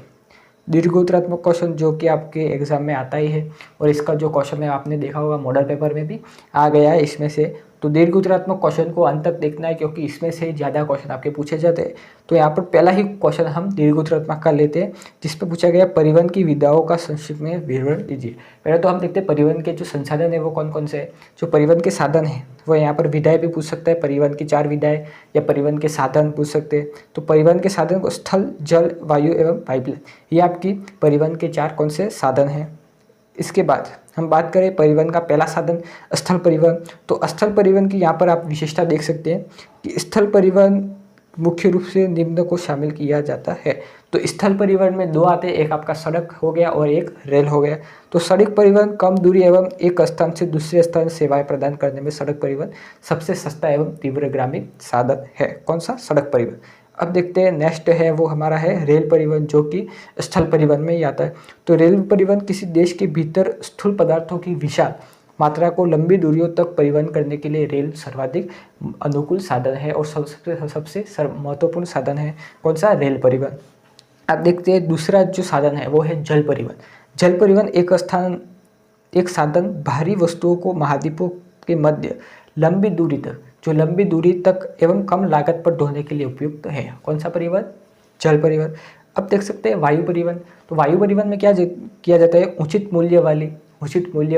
A: दीर्घ उत्तरात्मक क्वेश्चन जो कि आपके एग्जाम में आता ही है और इसका जो क्वेश्चन है आपने देखा होगा मॉडल पेपर में भी आ गया है इसमें से। तो दीर्घ उत्तरात्मक क्वेश्चन को अंत तक देखना है क्योंकि इसमें से ज़्यादा क्वेश्चन आपके पूछे जाते हैं। तो यहाँ पर पहला ही क्वेश्चन हम दीर्घ उत्तरात्मक का लेते हैं जिस पर पूछा गया परिवहन की विधाओं का संक्षिप्त में विवरण दीजिए। पहले तो हम देखते हैं परिवहन के जो संसाधन है वो कौन कौन से है। जो परिवहन के साधन है वो यहाँ पर विधाएं भी पूछ सकता है, परिवहन की 4 विधाएं या परिवहन के साधन पूछ सकते हैं। तो परिवहन के साधन को स्थल, जल, वायु एवं पाइपलाइन, ये आपकी परिवहन के 4 कौन से साधन हैं। इसके बाद हम बात करें परिवहन का पहला साधन स्थल परिवहन। तो स्थल परिवहन की यहाँ पर आप विशेषता देख सकते हैं कि स्थल परिवहन मुख्य रूप से निम्न को शामिल किया जाता है। तो स्थल परिवहन में 2 आते हैं, एक आपका सड़क हो गया और एक रेल हो गया। तो सड़क परिवहन कम दूरी एवं एक स्थान से दूसरे स्थान सेवाएं प्रदान करने में सड़क परिवहन सबसे सस्ता एवं तीव्रगामी साधन है। कौन सा, सड़क परिवहन। अब देखते हैं नेक्स्ट है वो हमारा है रेल परिवहन जो कि स्थल परिवहन में ही आता है। तो रेल परिवहन किसी देश के भीतर स्थूल पदार्थों की विशाल मात्रा को लंबी दूरियों तक परिवहन करने के लिए रेल सर्वाधिक अनुकूल साधन है और सबसे महत्वपूर्ण साधन है। कौन सा, रेल परिवहन। अब देखते हैं दूसरा जो साधन है वो है जल परिवहन। जल परिवहन एक साधन भारी वस्तुओं को महाद्वीपों के मध्य लंबी दूरी तक एवं कम लागत पर ढोने के लिए उपयुक्त है। कौन सा परिवहन, जल परिवहन। अब देख सकते हैं वायु परिवहन। तो वायु परिवहन में क्या किया जाता है, उचित मूल्य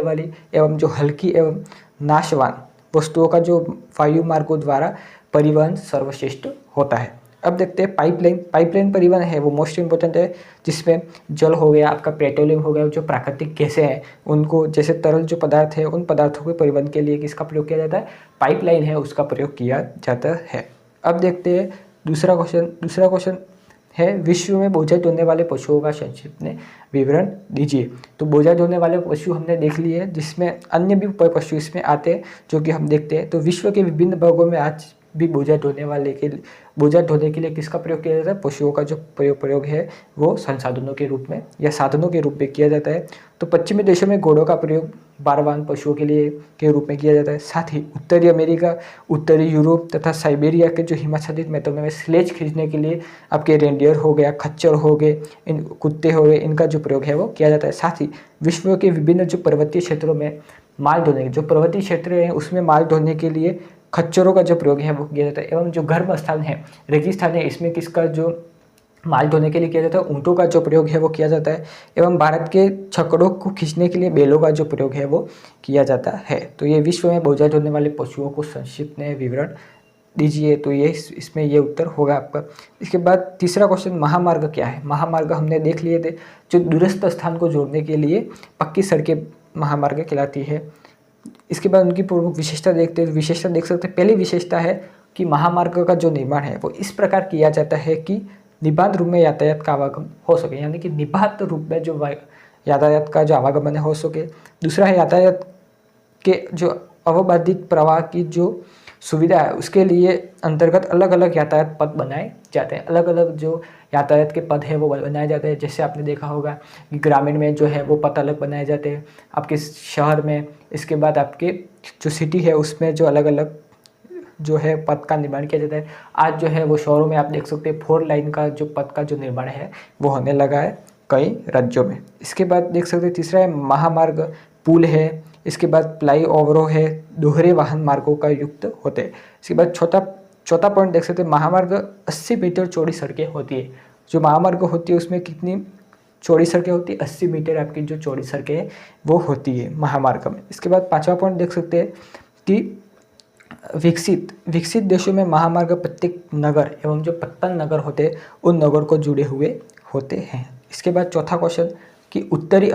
A: वाली एवं जो हल्की एवं नाशवान वस्तुओं का जो वायु मार्गों द्वारा परिवहन सर्वश्रेष्ठ होता है। अब देखते हैं पाइपलाइन परिवहन है वो मोस्ट इंपॉर्टेंट है जिसमें जल हो गया, आपका पेट्रोलियम हो गया, जो प्राकृतिक गैसें हैं उनको, जैसे तरल जो पदार्थ है उन पदार्थों के परिवहन के लिए किसका प्रयोग किया जाता है, पाइपलाइन है उसका प्रयोग किया जाता है। अब देखते हैं दूसरा क्वेश्चन है विश्व में बोझा ढोने वाले पशुओं का संक्षिप्त में विवरण दीजिए। तो बोझा ढोने वाले पशु हमने देख लिए हैं जिसमें अन्य भी पशु इसमें आते हैं जो कि हम देखते हैं। तो विश्व के विभिन्न भागों में आज भी बोझा ढोने के लिए किसका प्रयोग किया जाता है, पशुओं का जो प्रयोग है वो संसाधनों के रूप में या साधनों के रूप में किया जाता है। तो पश्चिमी देशों में घोड़ों का प्रयोग बारवान पशुओं के रूप में किया जाता है। साथ ही उत्तरी अमेरिका, उत्तरी यूरोप तथा साइबेरिया के जो हिमाच्छादित मैदानों में स्लेज खींचने के लिए आपके रेंडियर हो गया, खच्चर हो गए, इन कुत्ते हो गए, इनका जो प्रयोग है वो किया जाता है। साथ ही विश्व के विभिन्न जो पर्वतीय क्षेत्रों में माल ढोने, जो पर्वतीय क्षेत्र हैं उसमें माल ढोने के लिए खच्चरों का जो प्रयोग है वो किया जाता है। एवं जो गर्म स्थान है, रेगिस्तान है, इसमें किसका जो माल ढोने के लिए किया जाता है, ऊँटों का जो प्रयोग है वो किया जाता है। एवं भारत के छकड़ों को खींचने के लिए बैलों का जो प्रयोग है वो किया जाता है। तो ये विश्व में बोझा ढोने वाले पशुओं को संक्षिप्त में विवरण दीजिए। तो ये इसमें ये उत्तर होगा आपका। इसके बाद तीसरा क्वेश्चन महामार्ग क्या है। महामार्ग हमने देख लिए थे, जो दूरस्थ स्थान को जोड़ने के लिए पक्की सड़कें महामार्ग कहलाती है। इसके बाद उनकी प्रमुख विशेषता देखते हैं। विशेषता देख सकते हैं, पहली विशेषता है कि महामार्ग का जो निर्माण है वो इस प्रकार किया जाता है कि निबाध रूप में यातायात का आवागमन हो सके, यानी कि निबाध रूप में जो यातायात का जो आवागमन हो सके। दूसरा है यातायात के जो अवबाधित प्रवाह की जो सुविधा है उसके लिए अंतर्गत अलग अलग यातायात पथ बनाए जाते हैं। अलग अलग जो यातायात के पथ है वो बनाए जाते हैं। जैसे आपने देखा होगा कि ग्रामीण में जो है वो पथ अलग बनाए जाते हैं आपके शहर में। इसके बाद आपके जो सिटी है उसमें जो अलग अलग जो है पथ का निर्माण किया जाता है। आज जो है वो शहरों में आप देख सकते हैं 4 लाइन का जो पथ का जो निर्माण है वो होने लगा है कई राज्यों में। इसके बाद देख सकते हैं तीसरा है महामार्ग, पुल है। इसके बाद फ्लाई ओवरों है, दोहरे वाहन मार्गों का युक्त होते हैं। इसके बाद चौथा पॉइंट देख सकते हैं, महामार्ग 80 मीटर चौड़ी सड़कें होती है। जो महामार्ग होती है उसमें कितनी चौड़ी सड़कें होती है, 80 मीटर आपकी जो चौड़ी सड़कें हैं वो होती है महामार्ग में। इसके बाद 5वां पॉइंट देख सकते हैं कि विकसित देशों में महामार्ग प्रत्येक नगर एवं जो पत्तन नगर होते हैं उन नगर को जुड़े हुए होते हैं। इसके बाद चौथा क्वेश्चन कि उत्तरी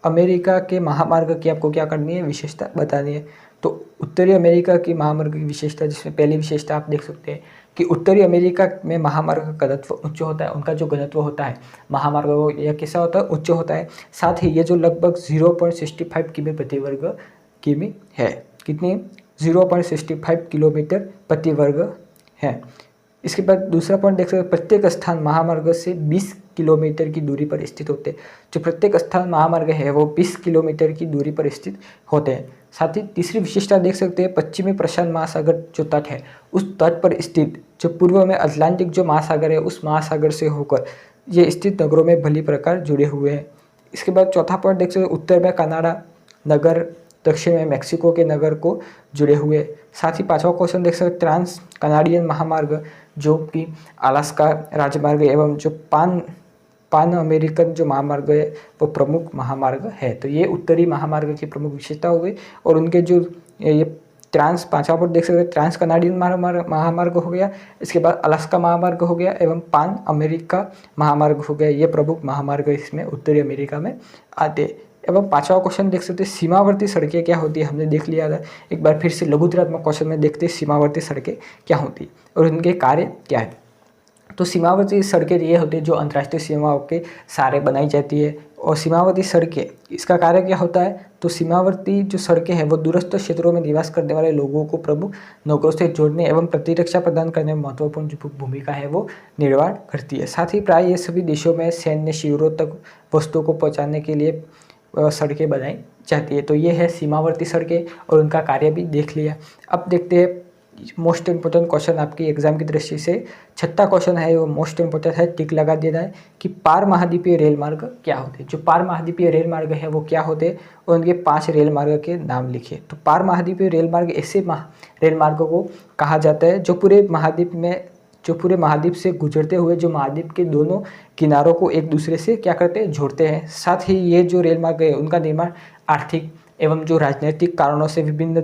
A: अमेरिका के महामार्ग की आपको क्या करनी है, विशेषता बतानी है। तो उत्तरी अमेरिका की महामार्ग की विशेषता, जिसमें पहली विशेषता आप देख सकते हैं कि उत्तरी अमेरिका में महामार्ग का घनत्व उच्च होता है, उनका जो घनत्व होता है महामार्ग यह कैसा होता है, उच्च होता है। साथ ही ये जो लगभग 0.65 किमी प्रति वर्ग किमी है, कितनी 0.65 किलोमीटर प्रति वर्ग है। इसके बाद दूसरा पॉइंट देख सकते हैं, प्रत्येक स्थान महामार्ग से 20 किलोमीटर की दूरी पर स्थित होते हैं। जो प्रत्येक स्थान महामार्ग है वो 20 किलोमीटर की दूरी पर स्थित होते हैं। साथ ही तीसरी विशेषता देख सकते हैं, पश्चिमी प्रशांत महासागर जो तट है उस तट पर स्थित जो पूर्व में अटलांटिक जो महासागर है उस महासागर से होकर ये स्थित नगरों में भली प्रकार जुड़े हुए हैं। इसके बाद चौथा पॉइंट देख सकते हैं, उत्तर में कनाडा नगर, दक्षिण में मैक्सिको के नगर को जुड़े हुए। साथ ही पांचवा क्वेश्चन देख सकते हैं, ट्रांस कनाडियन महामार्ग जो कि अलास्का राजमार्ग एवं जो पान अमेरिकन जो महामार्ग है वो प्रमुख महामार्ग है। तो ये उत्तरी महामार्ग की प्रमुख विशेषता हो गई। और उनके जो ये पांचवा पॉइंट देख सकते हैं, ट्रांस कनाडियन महामार्ग हो गया, इसके बाद अलास्का महामार्ग हो गया एवं पान अमेरिका महामार्ग हो गया। ये प्रमुख महामार्ग इसमें उत्तरी अमेरिका में आते हैं। एवं पांचवा क्वेश्चन देख सकते हैं, सीमावर्ती सड़कें क्या होती है, हमने देख लिया था। एक बार फिर से लघुतरात्मक क्वेश्चन में देखते हैं सीमावर्ती सड़कें क्या होती है और उनके कार्य क्या है। तो सीमावर्ती सड़कें ये होती है जो अंतर्राष्ट्रीय सीमाओं के सहारे बनाई जाती है। और सीमावर्ती सड़कें, इसका कार्य क्या होता है, तो सीमावर्ती जो सड़कें हैं वो दूरस्थ क्षेत्रों में निवास करने वाले लोगों को प्रमुख नगरों से जोड़ने एवं प्रतिरक्षा प्रदान करने में महत्वपूर्ण जो भूमिका है वो निर्वाह करती है। साथ ही प्राय ये सभी देशों में सैन्य शिविरों तक वस्तुओं को पहुँचाने के लिए सड़कें बनाई जाती है। तो ये है सीमावर्ती सड़कें और उनका कार्य भी देख लिया। अब देखते हैं मोस्ट इम्पोर्टेंट क्वेश्चन आपकी एग्जाम की दृष्टि से। छठा क्वेश्चन है वो मोस्ट इम्पोर्टेंट है, टिक लगा देना है कि पार महाद्वीपीय रेल मार्ग क्या होते हैं। जो पार महाद्वीपीय रेल मार्ग है वो क्या होते हैं और उनके 5 रेल मार्ग के नाम लिखिए। तो पार महाद्वीपीय रेल मार्ग ऐसे रेल मार्गों को कहा जाता है जो पूरे महाद्वीप से गुजरते हुए जो महाद्वीप के दोनों किनारों को एक दूसरे से क्या करते हैं, जोड़ते हैं। साथ ही ये जो रेल मार्ग है उनका निर्माण आर्थिक एवं जो राजनीतिक कारणों से विभिन्न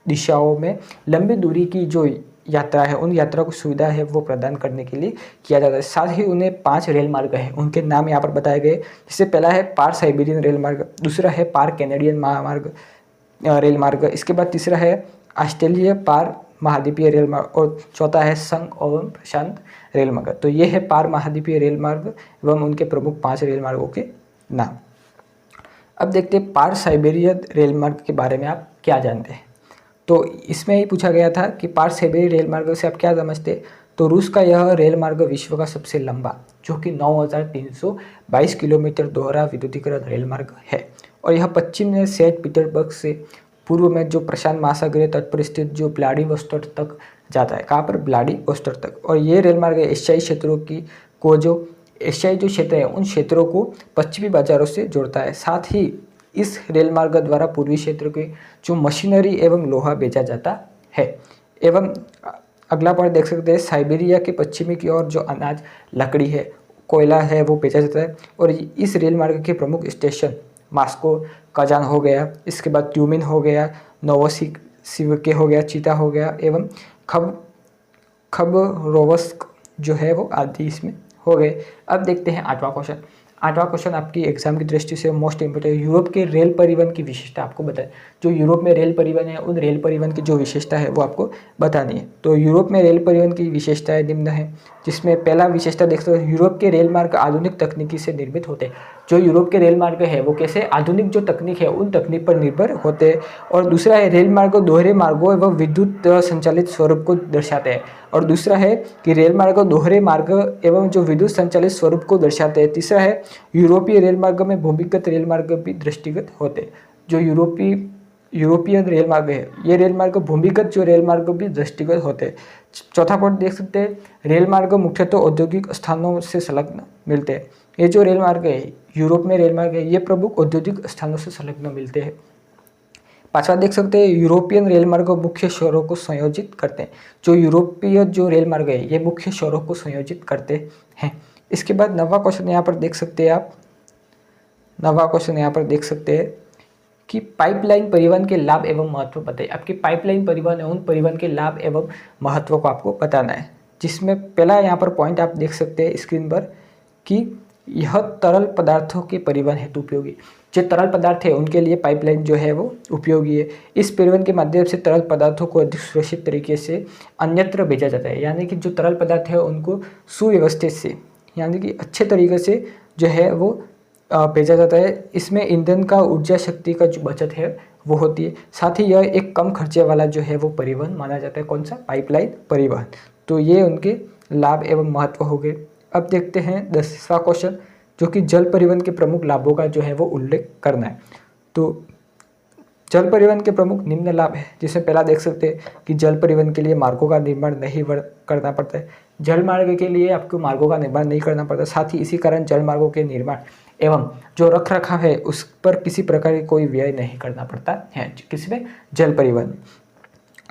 A: दिशाओं में लंबी दूरी की जो यात्रा है उन यात्रा को सुविधा है वो प्रदान करने के लिए किया जाता है। साथ ही उन्हें 5 रेल मार्ग है, उनके नाम यहाँ पर बताए गए। जिससे पहला है पार साइबेरियन रेल मार्ग, दूसरा है पार कैनेडियन महामार्ग रेल मार्ग, इसके बाद तीसरा है ऑस्ट्रेलिया पार महाद्वीपीय रेल मार्ग और चौथा है संघ एवं प्रशांत रेल मार्ग। तो ये है पार महाद्वीपीय रेल मार्ग एवं उनके प्रमुख 5 रेल मार्गों के नाम। अब देखते हैं पार साइबेरियन रेल मार्ग के बारे में आप क्या जानते हैं। तो इसमें ही पूछा गया था कि पार साइबेरियन रेल मार्ग से आप क्या समझते। तो रूस का यह रेल मार्ग विश्व का सबसे लंबा जो कि 9322 किलोमीटर दोहरा विद्युतीकृत रेल मार्ग है और यह पश्चिम में सेंट पीटर्सबर्ग से पूर्व में जो प्रशांत महासागरीय तट पर स्थित जो व्लादिवोस्तोक तक जाता है। कहाँ पर, व्लादिवोस्तोक तक। और ये रेल मार्ग एशियाई क्षेत्रों जो एशियाई जो क्षेत्र है उन क्षेत्रों को पश्चिमी बाजारों से जोड़ता है। साथ ही इस रेल मार्ग द्वारा पूर्वी क्षेत्र के जो मशीनरी एवं लोहा बेचा जाता है। एवं अगला पॉइंट देख सकते हैं, साइबेरिया के पश्चिमी की ओर जो अनाज, लकड़ी है, कोयला है वो बेचा जाता है। और इस रेल मार्ग के प्रमुख स्टेशन मास्को, कजान हो गया, इसके बाद ट्यूमिन हो गया, नोवोसिबिर्स्क हो गया, चीता हो गया एवं खबरोवस्क जो है वो आदि इसमें हो गए। अब देखते हैं 8वां क्वेश्चन। 8वां क्वेश्चन आपकी एग्जाम की दृष्टि से मोस्ट इंपोर्टेंट, यूरोप के रेल परिवहन की विशेषता आपको बताएं। जो यूरोप में रेल परिवहन है उन रेल परिवहन की जो विशेषता है वो आपको बतानी है। तो यूरोप में रेल परिवहन की विशेषताएं निम्न है, जिसमें पहला विशेषता देख सकते हो, यूरोप के रेल मार्ग आधुनिक तकनीकी से निर्मित होते हैं। जो यूरोप के रेल मार्ग है वो कैसे, आधुनिक जो तकनीक है उन तकनीक पर निर्भर होते हैं। और दूसरा है रेल मार्ग दोहरे मार्गों एवं विद्युत संचालित स्वरूप को दर्शाते हैं। और दूसरा है कि रेल मार्ग दोहरे मार्ग एवं जो विद्युत संचालित स्वरूप को दर्शाते हैं। तीसरा है यूरोपीय रेल मार्ग में भूमिगत रेल मार्ग भी दृष्टिगत होते हैं। जो यूरोपियन रेल मार्ग है ये रेल मार्ग भूमिगत जो रेल मार्ग भी दृष्टिगत होते हैं। चौथा पॉइंट देख सकते हैं, रेल मार्ग मुख्यतः औद्योगिक स्थानों से संलग्न मिलते हैं। ये जो रेल मार्ग है यूरोप में रेल मार्ग है ये प्रमुख औद्योगिक स्थानों से संलग्न मिलते हैं। पांचवा देख सकते हैं, यूरोपियन रेल मार्ग मुख्य शहरों को संयोजित करते हैं। जो यूरोपीय जो रेल मार्ग है ये मुख्य शहरों को संयोजित करते हैं। इसके बाद 9वां क्वेश्चन यहाँ पर देख सकते हैं आप, 9वां क्वेश्चन यहाँ पर देख सकते हैं कि पाइपलाइन परिवहन के लाभ एवं महत्व बताइए। आपकी पाइपलाइन परिवहन है, उन परिवहन के लाभ एवं महत्व को आपको बताना है, जिसमें पहला यहाँ पर पॉइंट आप देख सकते हैं स्क्रीन पर कि यह तरल पदार्थों के परिवहन हेतु उपयोगी। जो तरल पदार्थ है उनके लिए पाइपलाइन जो है वो उपयोगी है। इस परिवहन के माध्यम से तरल पदार्थों को अधिक सुरक्षित तरीके से अन्यत्र भेजा जाता है, यानी कि जो तरल पदार्थ है उनको सुव्यवस्थित से, यानी कि अच्छे तरीके से जो है वो भेजा जाता है। इसमें ईंधन का ऊर्जा शक्ति का जो बचत है वो होती है। साथ ही यह एक कम खर्चे वाला जो है वो परिवहन माना जाता है। कौन सा? पाइपलाइन परिवहन। तो ये उनके लाभ एवं महत्व हो गए। अब देखते हैं 10वां क्वेश्चन, जो कि जल परिवहन के प्रमुख लाभों का जो है वो उल्लेख करना है। तो जल परिवहन के प्रमुख निम्न लाभ है, जिसमें पहला देख सकते हैं कि जल परिवहन के लिए मार्गों का निर्माण नहीं करना पड़ता है। जल मार्ग के लिए आपको मार्गों का निर्माण नहीं करना पड़ता। साथ ही इसी कारण जल मार्गों के निर्माण एवं जो रख रखाव है उस पर किसी प्रकार की कोई व्यय नहीं करना पड़ता है, किसमें? जल परिवहन।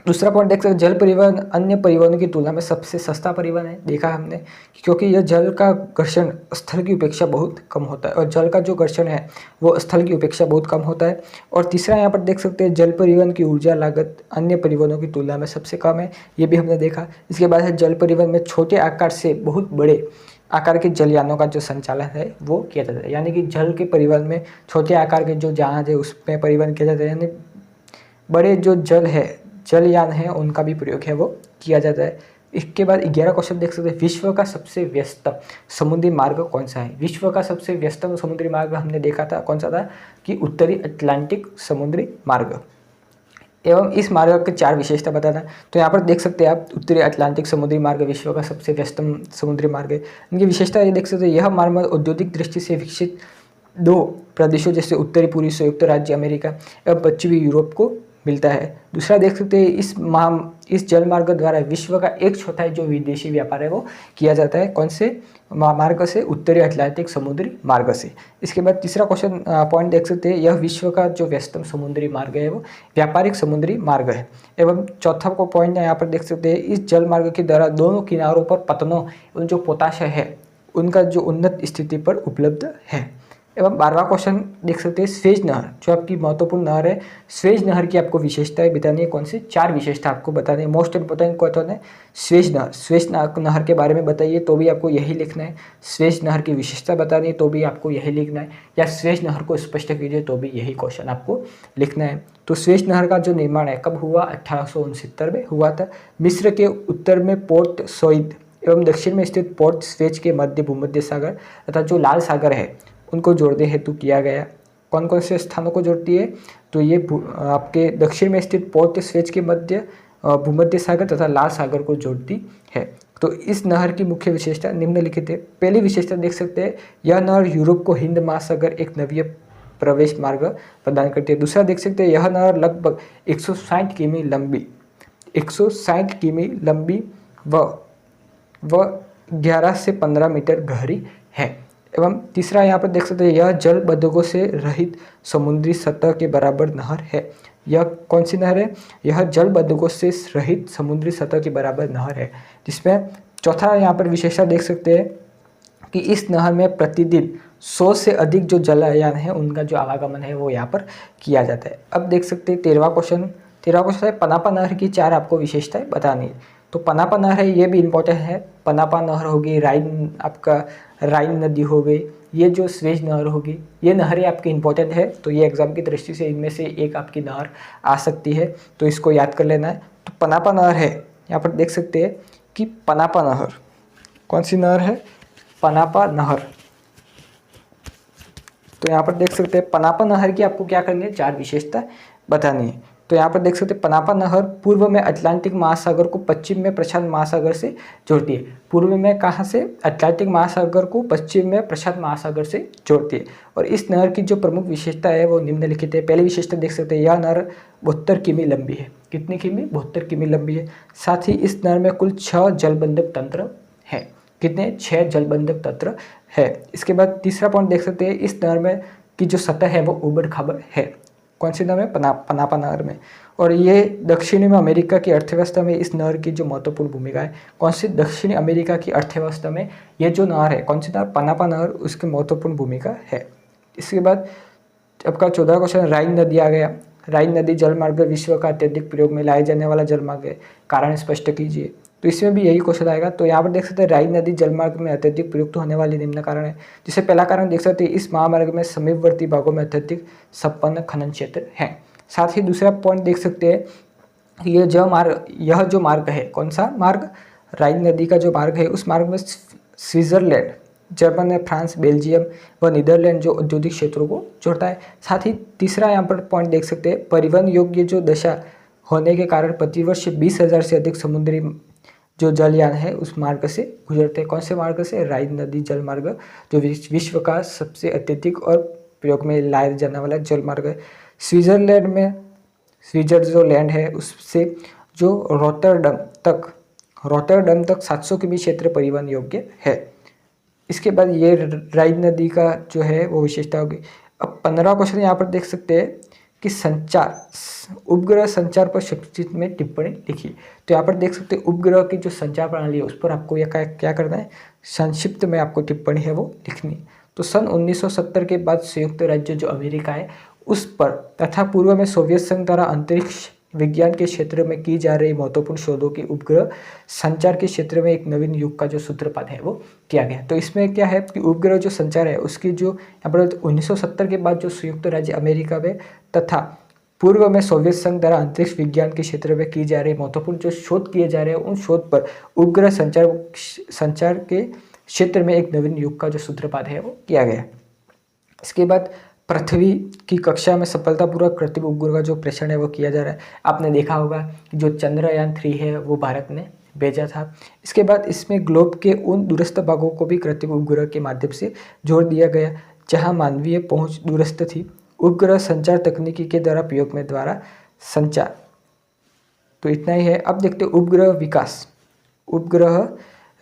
A: दूसरा पॉइंट देख सकते, जल परिवहन अन्य परिवहनों की तुलना में सबसे सस्ता परिवहन है। देखा हमने, क्योंकि यह जल का घर्षण स्थल की अपेक्षा बहुत कम होता है, और जल का जो घर्षण है वो स्थल की अपेक्षा बहुत कम होता है। और तीसरा यहाँ पर देख सकते हैं, जल परिवहन की ऊर्जा लागत अन्य परिवहनों की तुलना में सबसे कम है, ये भी हमने देखा। इसके बाद है जल परिवहन में छोटे आकार से बहुत बड़े आकार के जलयानों का जो संचालन है वो किया जाता है, यानी कि जल के परिवहन में छोटे आकार के जो जहाज है उसमें परिवहन किया जाता है, यानी बड़े जो जलयान है उनका भी प्रयोग है वो किया जाता है। इसके बाद 11 क्वेश्चन देख सकते हैं, विश्व का सबसे व्यस्तम समुद्री मार्ग कौन सा है? विश्व का सबसे व्यस्तम समुद्री मार्ग हमने देखा था, कौन सा था? कि उत्तरी अटलांटिक समुद्री मार्ग। एवं इस मार्ग के 4 विशेषता बताना। तो यहाँ पर देख सकते हैं आप, उत्तरी अटलांटिक समुद्री मार्ग विश्व का सबसे व्यस्तम समुद्री मार्ग है। इनकी विशेषता ये देख सकते हैं, यह मार्ग औद्योगिक दृष्टि से विकसित 2 प्रदेशों जैसे उत्तरी पूर्वी संयुक्त राज्य अमेरिका एवं पश्चिमी यूरोप को मिलता है। दूसरा देख सकते हैं, इस जल मार्ग द्वारा विश्व का 1/4 जो विदेशी व्यापार है वो किया जाता है। कौन से मार्ग से? उत्तरी अटलांटिक समुद्री मार्ग से। इसके बाद तीसरा क्वेश्चन पॉइंट देख सकते हैं, यह विश्व का जो व्यस्तम समुद्री मार्ग है वो व्यापारिक समुद्री मार्ग है। एवं चौथा को पॉइंट यहाँ पर देख सकते हैं, इस जल मार्ग के द्वारा दोनों किनारों पर पतनों एवं जो पोताशय है उनका जो उन्नत स्थिति पर उपलब्ध है। एवं 12वां क्वेश्चन देख सकते हैं, स्वेज नहर जो आपकी महत्वपूर्ण नहर है, स्वेज नहर की आपको विशेषताएं बतानी है। कौन सी? 4 विशेषता आपको बतानी है। मोस्ट इंपोर्टेंट क्वेश्चन है स्वेज नहर। स्वेज नहर के बारे में बताइए तो भी आपको यही लिखना है। स्वेज नहर की विशेषता बतानी है तो भी आपको यही लिखना है, या स्वेज नहर को स्पष्ट कीजिए तो भी यही क्वेश्चन आपको लिखना है। तो स्वेज नहर का जो निर्माण है कब हुआ? 1869 में हुआ था। मिस्र के उत्तर में पोर्ट सईद एवं दक्षिण में स्थित पोर्ट स्वेज के मध्य भूमध्य सागर तथा जो लाल सागर है उनको जोड़ने हेतु किया गया। कौन कौन से स्थानों को जोड़ती है? तो ये आपके दक्षिण में स्थित पोर्ट स्वेज के मध्य भूमध्य सागर तथा लाल सागर को जोड़ती है। तो इस नहर की मुख्य विशेषता निम्नलिखित है। पहली विशेषता देख सकते हैं, यह नहर यूरोप को हिंद महासागर एक नवीय प्रवेश मार्ग प्रदान करती है। दूसरा देख सकते हैं, यह नहर लगभग 160 किमी लंबी 160 किमी लंबी व 11 से 15 मीटर गहरी है। एवं तीसरा यहाँ पर देख सकते हैं, यह जल बंधकों से रहित समुद्री सतह के बराबर नहर है। यह कौन सी नहर है? यह जल बंधकों से रहित समुद्री सतह के बराबर नहर है। जिसमें चौथा यहाँ पर विशेषता देख सकते हैं कि इस नहर में प्रतिदिन 100 से अधिक जो जलयान है उनका जो आवागमन है वो यहाँ पर किया जाता है। अब देख सकते हैं 13वां क्वेश्चन है, पनापा नहर की 4 आपको विशेषताएं बतानी है। तो पनापा नहर है, ये भी इम्पोर्टेंट है। पनापा नहर होगी, राइन नदी हो गई, ये जो स्वेज नहर होगी, ये नहरें आपकी इंपॉर्टेंट है। तो ये एग्जाम की दृष्टि से इनमें से एक आपकी नहर आ सकती है, तो इसको याद कर लेना है। तो पनापा नहर है, यहाँ पर देख सकते हैं कि पनापा नहर, कौन सी नहर है? पनापा नहर। तो यहाँ पर देख सकते हैं पनापा नहर की आपको क्या करनी है? 4 विशेषता बतानी है। तो यहाँ पर देख सकते हैं पनापा नहर पूर्व में अटलांटिक महासागर को पश्चिम में प्रशांत महासागर से जोड़ती है। पूर्व में कहाँ से? अटलांटिक महासागर को पश्चिम में प्रशांत महासागर से जोड़ती है। और इस नहर की जो प्रमुख विशेषता है वो निम्नलिखित है। पहली विशेषता देख सकते हैं, यह नहर 72 किमी लंबी है। कितनी किमी? 72 किमी लंबी है। साथ ही इस नहर में कुल 6 जलबंधक तंत्र है। कितने? 6 जलबंधक तंत्र है। इसके बाद तीसरा पॉइंट देख सकते हैं, इस नहर में की जो सतह है वो उबड़ खाबड़ है। कौन सी नहर में? पनापा नहर में। और ये दक्षिणी में अमेरिका की अर्थव्यवस्था में इस नहर की जो महत्वपूर्ण भूमिका है, कौन सी? दक्षिणी अमेरिका की अर्थव्यवस्था में ये जो नहर है, कौन सी नहर? पनापा नहर, उसकी महत्वपूर्ण भूमिका है। इसके बाद आपका 14वां क्वेश्चन राइन नदी आ गया। राइन नदी जलमार्ग विश्व का अत्यधिक प्रयोग में लाए जाने वाला जलमार्ग है, कारण स्पष्ट कीजिए। तो इसमें भी यही क्वेश्चन आएगा। तो यहाँ पर देख सकते हैं राइन नदी जलमार्ग में अत्यधिक प्रयुक्त होने वाली निम्न कारण है। जिसे पहला कारण देख सकते हैं, इस महामार्ग में समीपवर्ती भागों में अत्यधिक संपन्न खनन क्षेत्र है। साथ ही दूसरा पॉइंट देख सकते हैं, यह जो मार्ग है, कौन सा मार्ग, राइन नदी का जो मार्ग है, उस मार्ग में स्विट्जरलैंड, जर्मनी, फ्रांस, बेल्जियम व नीदरलैंड जो औद्योगिक क्षेत्रों को जोड़ता है। साथ ही तीसरा यहाँ पर पॉइंट देख सकते हैं, परिवहन योग्य जो दशा होने के कारण प्रतिवर्ष 20,000 से अधिक समुद्री जो जलयान है उस मार्ग से गुजरते हैं। कौन से मार्ग से, राइन नदी जल मार्ग, जो विश्व का सबसे अत्यधिक और प्रयोग में लाया जाने वाला जल मार्ग है। स्विट्जरलैंड में, स्विट्जर जो लैंड है उससे जो रोटरडम तक 700 किमी क्षेत्र परिवहन योग्य है। इसके बाद ये राइन नदी का जो है वो विशेषता होगी। अब 15वां क्वेश्चन यहाँ पर देख सकते हैं कि उपग्रह संचार पर संक्षिप्त में टिप्पणी लिखिए। तो यहाँ पर देख सकते हैं उपग्रह की जो संचार प्रणाली है उस पर आपको यह क्या करना है, संक्षिप्त में आपको टिप्पणी है वो लिखनी। तो सन 1970 के बाद संयुक्त राज्य जो अमेरिका है उस पर तथा पूर्व में सोवियत संघ द्वारा अंतरिक्ष विज्ञान के क्षेत्र में की जा रही महत्वपूर्ण शोधों की उपग्रह संचार के क्षेत्र में एक नवीन युग का जो सूत्रपात है वो किया गया। तो इसमें क्या है कि उपग्रह जो संचार है उसकी जो यहाँ पर 1970 के बाद जो संयुक्त राज्य अमेरिका में तथा पूर्व में सोवियत संघ द्वारा अंतरिक्ष विज्ञान के क्षेत्र में की जा रही महत्वपूर्ण जो शोध किए जा रहे हैं उन शोध पर उपग्रह संचार के क्षेत्र में एक नवीन युग का जो सूत्रपात है वो किया गया। इसके बाद पृथ्वी की कक्षा में सफलतापूर्वक कृत्रिम उपग्रह का जो प्रेषण है वो किया जा रहा है। आपने देखा होगा कि जो चंद्रयान 3 है वो भारत ने भेजा था। इसके बाद इसमें ग्लोब के उन दूरस्थ भागों को भी कृत्रिम उपग्रह के माध्यम से जोड़ दिया गया जहां मानवीय पहुंच दूरस्थ थी। उपग्रह संचार तकनीकी के द्वारा प्रयोग में द्वारा संचार। तो इतना ही है। अब देखते हैं उपग्रह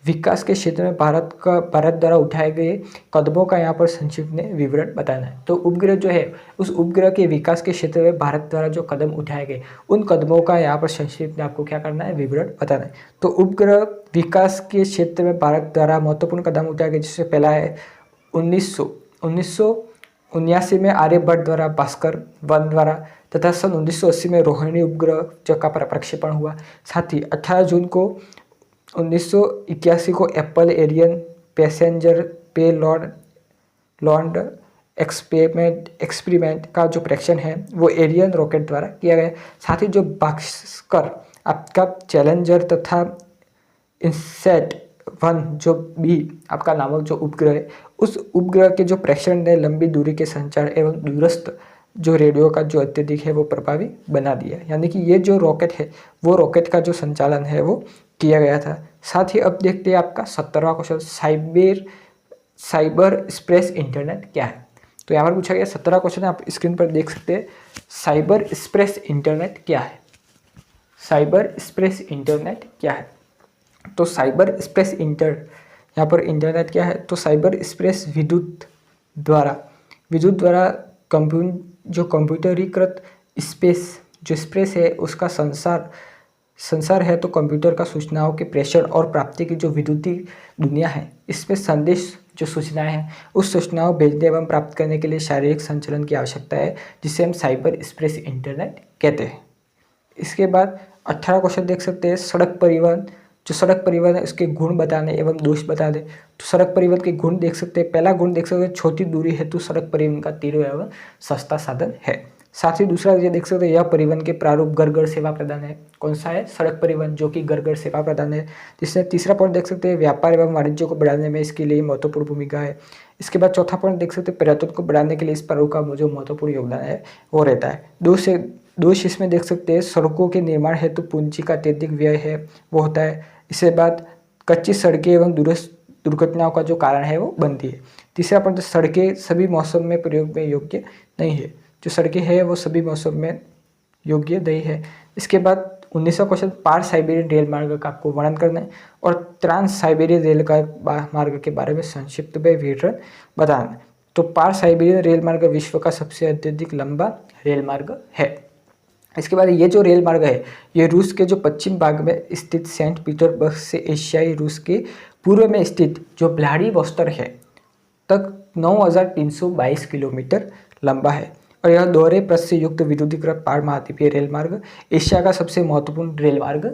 A: विकास के क्षेत्र में भारत द्वारा उठाए गए कदमों का यहाँ पर संक्षिप्त में विवरण बताना है। तो उपग्रह जो है उस उपग्रह के विकास के क्षेत्र में भारत द्वारा जो कदम उठाए गए उन कदमों का यहाँ पर संक्षिप्त में आपको क्या करना है, विवरण बताना है। तो उपग्रह विकास के क्षेत्र में भारत द्वारा महत्वपूर्ण कदम उठाए गए, जिससे पहला है 1979 में आर्यभट्ट द्वारा भास्कर 1 द्वारा तथा सन 1980 में रोहिणी उपग्रह का प्रक्षेपण हुआ। साथ ही 18 जून को 1981 को एप्पल एरियन पैसेंजर पे लॉन्ड एक्सपेरिमेंट का जो प्रेक्षण है वो एरियन रॉकेट द्वारा किया गया। साथ ही जो भास्कर आपका चैलेंजर तथा इनसैट 1 जो बी आपका नामक जो उपग्रह है उस उपग्रह के जो प्रेक्षण ने लंबी दूरी के संचार एवं दूरस्थ जो रेडियो का जो अत्यधिक है वो प्रभावी बना दिया। यानी कि ये जो रॉकेट है वो रॉकेट का जो संचालन है वो किया गया था। साथ ही अब देखते हैं आपका 17वां क्वेश्चन, साइबर स्पेस इंटरनेट क्या है। तो यहाँ पर पूछा गया 17वां क्वेश्चन, आप स्क्रीन पर देख सकते हैं। साइबर स्पेस इंटरनेट क्या है, साइबर स्पेस इंटरनेट क्या है। तो साइबर स्पेस यहाँ पर इंटरनेट क्या है, तो साइबर स्पेस विद्युत द्वारा कंप्यूटरीकृत स्पेस है उसका संसार है। तो कंप्यूटर का सूचनाओं के प्रेषण और प्राप्ति की जो विद्युतीय दुनिया है, इसमें संदेश जो सूचनाएं हैं उस सूचनाओं भेजने एवं प्राप्त करने के लिए शारीरिक संचलन की आवश्यकता है, जिसे हम साइबर स्पेस इंटरनेट कहते हैं। इसके बाद 18 क्वेश्चन देख सकते हैं, सड़क परिवहन है उसके गुण बताने एवं दोष बता दे। तो सड़क परिवहन के गुण देख सकते हैं। पहला गुण देख सकते हैं, छोटी दूरी हेतु सड़क परिवहन का तीव्र एवं सस्ता साधन है। साथ ही दूसरा ये देख सकते हैं, यह परिवहन के प्रारूप घर सेवा प्रदान है। कौन सा है, सड़क परिवहन जो कि घर सेवा प्रदान है। जिससे तीसरा पॉइंट देख सकते हैं, व्यापार एवं वाणिज्य को बढ़ाने में इसके लिए महत्वपूर्ण भूमिका है। इसके बाद चौथा पॉइंट देख सकते हैं, पर्यटन को बढ़ाने के लिए इस प्रारूप का जो महत्वपूर्ण योगदान है वो रहता है। दोष इसमें देख सकते हैं, सड़कों के निर्माण हेतु पूंजी का अत्यधिक व्यय है वो होता है। इसके बाद कच्ची सड़कें एवं दुर्घटनाओं का जो कारण है वो बनती है। तीसरा पॉइंट, सड़कें सभी मौसम में प्रयोग में योग्य नहीं है। जो सड़कें हैं वो सभी मौसम में योग्य नहीं है। इसके बाद 19वां क्वेश्चन, पार साइबेरियन रेल मार्ग का आपको वर्णन करना है और ट्रांस साइबेरियन रेल का मार्ग के बारे में संक्षिप्त में विवरण बताना है। तो पार साइबेरियन रेल मार्ग विश्व का सबसे अत्यधिक लंबा रेल मार्ग है। इसके बाद ये जो रेल मार्ग है ये रूस के जो पश्चिम भाग में स्थित सेंट पीटर्सबर्ग से एशियाई रूस के पूर्व में स्थित जो व्लादिवोस्तोक है तक 9,322 किलोमीटर लंबा है। और यह दोहरे पथ से युक्त विद्युतीकृत पार महाद्वीपीय रेल मार्ग एशिया का सबसे महत्वपूर्ण रेल मार्ग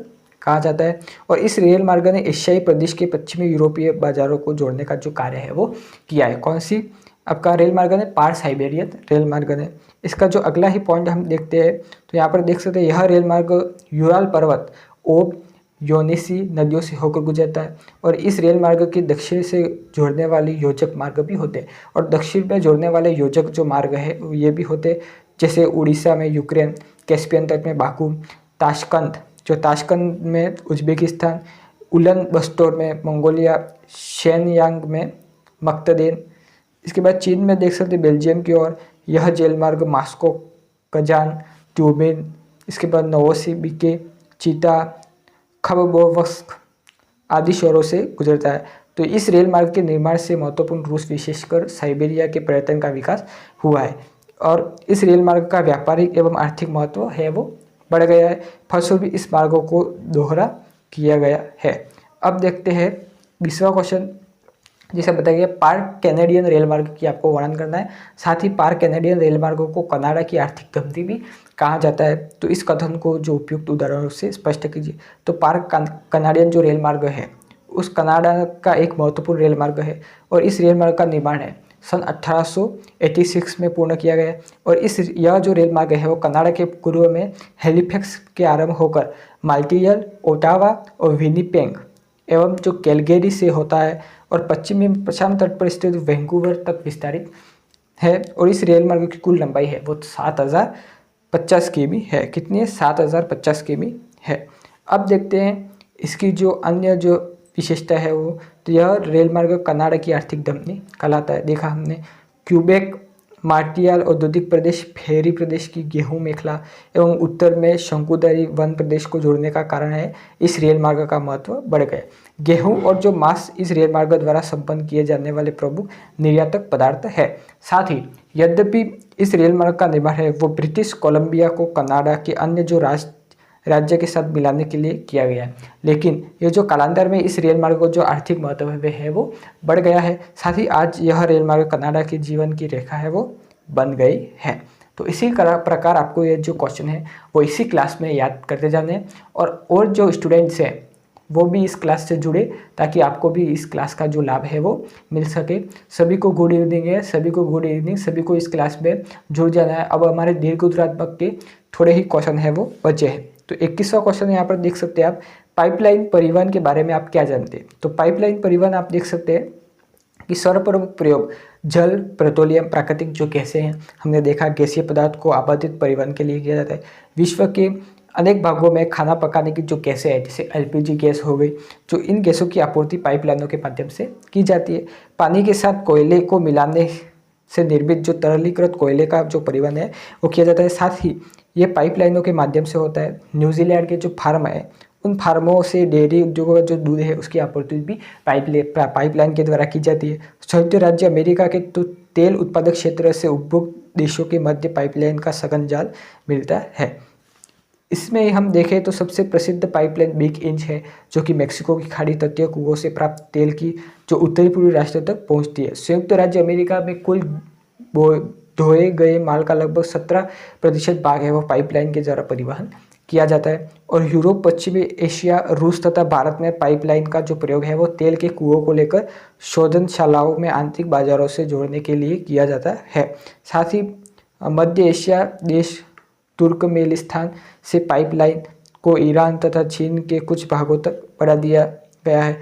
A: कहा जाता है। और इस रेल मार्ग ने एशियाई प्रदेश के पश्चिमी यूरोपीय बाजारों को जोड़ने का जो कार्य है वो किया है। कौन सी आपका रेल मार्ग ने? पार साइबेरियन रेल मार्ग ने। इसका जो अगला ही पॉइंट हम देखते हैं तो यहाँ पर देख सकते हैं यह रेल मार्ग यूराल पर्वत ओब योनेसी नदियों से होकर गुजरता है। और इस रेल मार्ग के दक्षिण से जोड़ने वाले योजक मार्ग भी होते हैं। और दक्षिण में जोड़ने वाले योजक जो मार्ग है ये भी होते हैं, जैसे उड़ीसा में यूक्रेन, कैस्पियन तट में बाकू, ताशकंद जो ताशकंद में उज्बेकिस्तान, उलन बस्तोर में मंगोलिया, शेनयांग में मक्तदेन। इसके बाद चीन में देख सकते बेल्जियम की ओर यह रेल मार्ग मास्को, कजान, ट्यूबिन, इसके बाद नोवोसिबिर्स्क, चीता, खबरोवस्क आदि शहरों से गुजरता है। तो इस रेल मार्ग के निर्माण से महत्वपूर्ण रूस विशेषकर साइबेरिया के पर्यटन का विकास हुआ है। और इस रेल मार्ग का व्यापारिक एवं आर्थिक महत्व है वो बढ़ गया है। फलस्वरूप इस मार्गों को दोहरा किया गया है। अब देखते हैं 20वां क्वेश्चन, जिसे बताया गया पार कैनेडियन रेल मार्ग की आपको वर्णन करना है। साथ ही पार कैनेडियन रेल मार्गों को कनाडा की आर्थिक गंती भी कहा जाता है। तो इस कथन को जो उपयुक्त उदाहरणों से स्पष्ट कीजिए। तो पार कनाडियन जो रेल मार्ग है उस कनाडा का एक महत्वपूर्ण रेल मार्ग है। और इस रेल मार्ग का निर्माण है सन 1886 में पूर्ण किया गया। और यह जो रेल मार्ग है वो कनाडा के पूर्व में हैलिफैक्स के आरंभ होकर माल्टियल, ओटावा और विनिपेग एवं जो कैलगेरी से होता है और पश्चिमी प्रशांत तट पर स्थित वैंकूवर तक विस्तारित है। और इस रेल मार्ग की कुल लंबाई है वो 7050 किमी है। कितनी है? 7050 किमी है। अब देखते हैं इसकी जो अन्य जो विशेषता है वो, तो यह रेल मार्ग कनाडा की आर्थिक धमनी कहलाता है। देखा हमने क्यूबेक, मार्टियाल औद्योगिक प्रदेश, फेरी प्रदेश की गेहूं मेखला एवं उत्तर में शंकुधारी वन प्रदेश को जोड़ने का कारण है इस रेल मार्ग का महत्व बढ़ गया। गेहूं और जो मांस इस रेल मार्ग द्वारा संपन्न किए जाने वाले प्रमुख निर्यातक पदार्थ है। साथ ही यद्यपि इस रेल मार्ग का निर्माण है वो ब्रिटिश कोलंबिया को कनाडा के अन्य जो राज्य के साथ मिलाने के लिए किया गया है, लेकिन ये जो कालांतर में इस रेल मार्ग को जो आर्थिक महत्व है वो बढ़ गया है। साथ ही आज यह रेल मार्ग कनाडा के जीवन की रेखा है वो बन गई है। तो इसी प्रकार आपको ये जो क्वेश्चन है वो इसी क्लास में याद करते जाने हैं। और जो स्टूडेंट्स हैं वो भी इस क्लास से जुड़े ताकि आपको भी इस क्लास का जो लाभ है वो मिल सके। सभी को गुड इवनिंग है, सभी को गुड इवनिंग, सभी को इस क्लास में जुड़ जाना है। अब हमारे दीर्घोत्तरात्मक के थोड़े ही क्वेश्चन है वो बचे हैं। तो 21वां क्वेश्चन यहाँ पर देख सकते हैं आप, पाइपलाइन परिवहन के बारे में आप क्या जानते हैं? तो पाइपलाइन परिवहन आप देख सकते हैं कि सर्वप्रमुख प्रयोग जल, पेट्रोलियम, प्राकृतिक जो गैसें हैं, हमने देखा गैसीय पदार्थ को आपादित परिवहन के लिए किया जाता है। विश्व के अनेक भागों में खाना पकाने की जो गैसें हैं जैसे एलपीजी गैस हो गई, जो इन गैसों की आपूर्ति पाइपलाइनों के माध्यम से की जाती है। पानी के साथ कोयले को मिलाने से निर्मित जो तरलीकृत कोयले का जो परिवहन है वो किया जाता है। साथ ही ये पाइपलाइनों के माध्यम से होता है। न्यूजीलैंड के जो फार्म है उन फार्मों से डेयरी उद्योगों का जो दूध है उसकी आपूर्ति भी पाइपलाइन के द्वारा की जाती है। संयुक्त राज्य अमेरिका के तो तेल उत्पादक क्षेत्र से उपभोग देशों के मध्य पाइपलाइन का सघन जाल मिलता है। इसमें हम देखें तो सबसे प्रसिद्ध पाइपलाइन बिग इंच है, जो कि मेक्सिको की खाड़ी तटीय कुओं से प्राप्त तेल की जो उत्तरी पूर्वी राष्ट्रों तक पहुंचती है। संयुक्त राज्य अमेरिका में कुल ढोए गए माल का लगभग 17% भाग है वो पाइपलाइन के द्वारा परिवहन किया जाता है। और यूरोप, पश्चिमी एशिया, रूस तथा भारत में पाइपलाइन का जो प्रयोग है वो तेल के कुओं को लेकर शोधनशालाओं में आंतरिक बाजारों से जोड़ने के लिए किया जाता है। साथ ही मध्य एशिया देश तुर्कमेनिस्तान से पाइपलाइन को ईरान तथा चीन के कुछ भागों तक बढ़ा दिया गया है।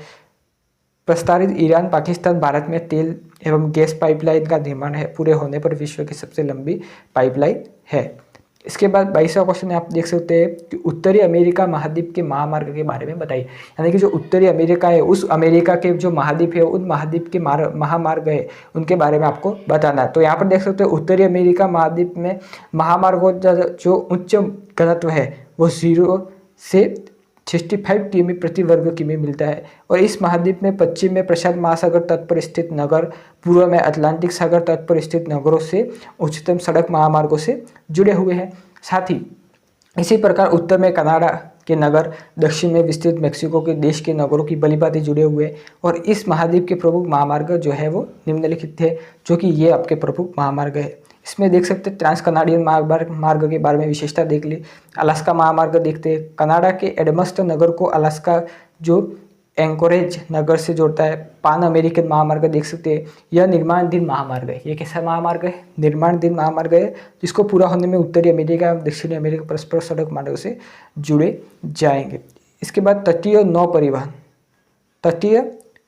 A: प्रस्तावित ईरान, पाकिस्तान, भारत में तेल एवं गैस पाइपलाइन का निर्माण है पूरे होने पर विश्व की सबसे लंबी पाइपलाइन है। इसके बाद 22वां क्वेश्चन आप देख सकते हैं कि उत्तरी अमेरिका महाद्वीप के महामार्ग के बारे में बताइए। यानी कि जो उत्तरी अमेरिका है उस अमेरिका के जो महाद्वीप है उन महाद्वीप के महामार्ग है उनके बारे में आपको बताना है। तो यहाँ पर देख सकते हैं उत्तरी अमेरिका महाद्वीप में महामार्गों जो उच्च घनत्व है वो 0 से 65 किमी प्रति वर्ग किमी मिलता है। और इस महाद्वीप में पश्चिम में प्रशांत महासागर तट पर स्थित नगर, पूर्व में अटलांटिक सागर तट पर स्थित नगरों से उच्चतम सड़क महामार्गों से जुड़े हुए हैं। साथ ही इसी प्रकार उत्तर में कनाडा के नगर, दक्षिण में विस्तृत मेक्सिको के देश के नगरों की भलीभांति जुड़े हुए। और इस महाद्वीप के प्रमुख महामार्ग जो है वो निम्नलिखित थे, जो कि ये आपके प्रमुख महामार्ग है। इसमें देख सकते हैं ट्रांस कनाडियन मार्ग के बारे में विशेषता देख ली। अलास्का महामार्ग देखते हैं, कनाडा के एडमस्ट नगर को अलास्का जो एंकोरेज नगर से जोड़ता है। पान अमेरिकन महामार्ग देख सकते हैं, यह निर्माणाधीन महामार्ग है। ये कैसा महामार्ग है? निर्माणाधीन महामार्ग है, जिसको पूरा होने में उत्तरी अमेरिका और दक्षिणी अमेरिका परस्पर सड़क मार्ग से जुड़े जाएंगे। इसके बाद तटीय नौ परिवहन, तटीय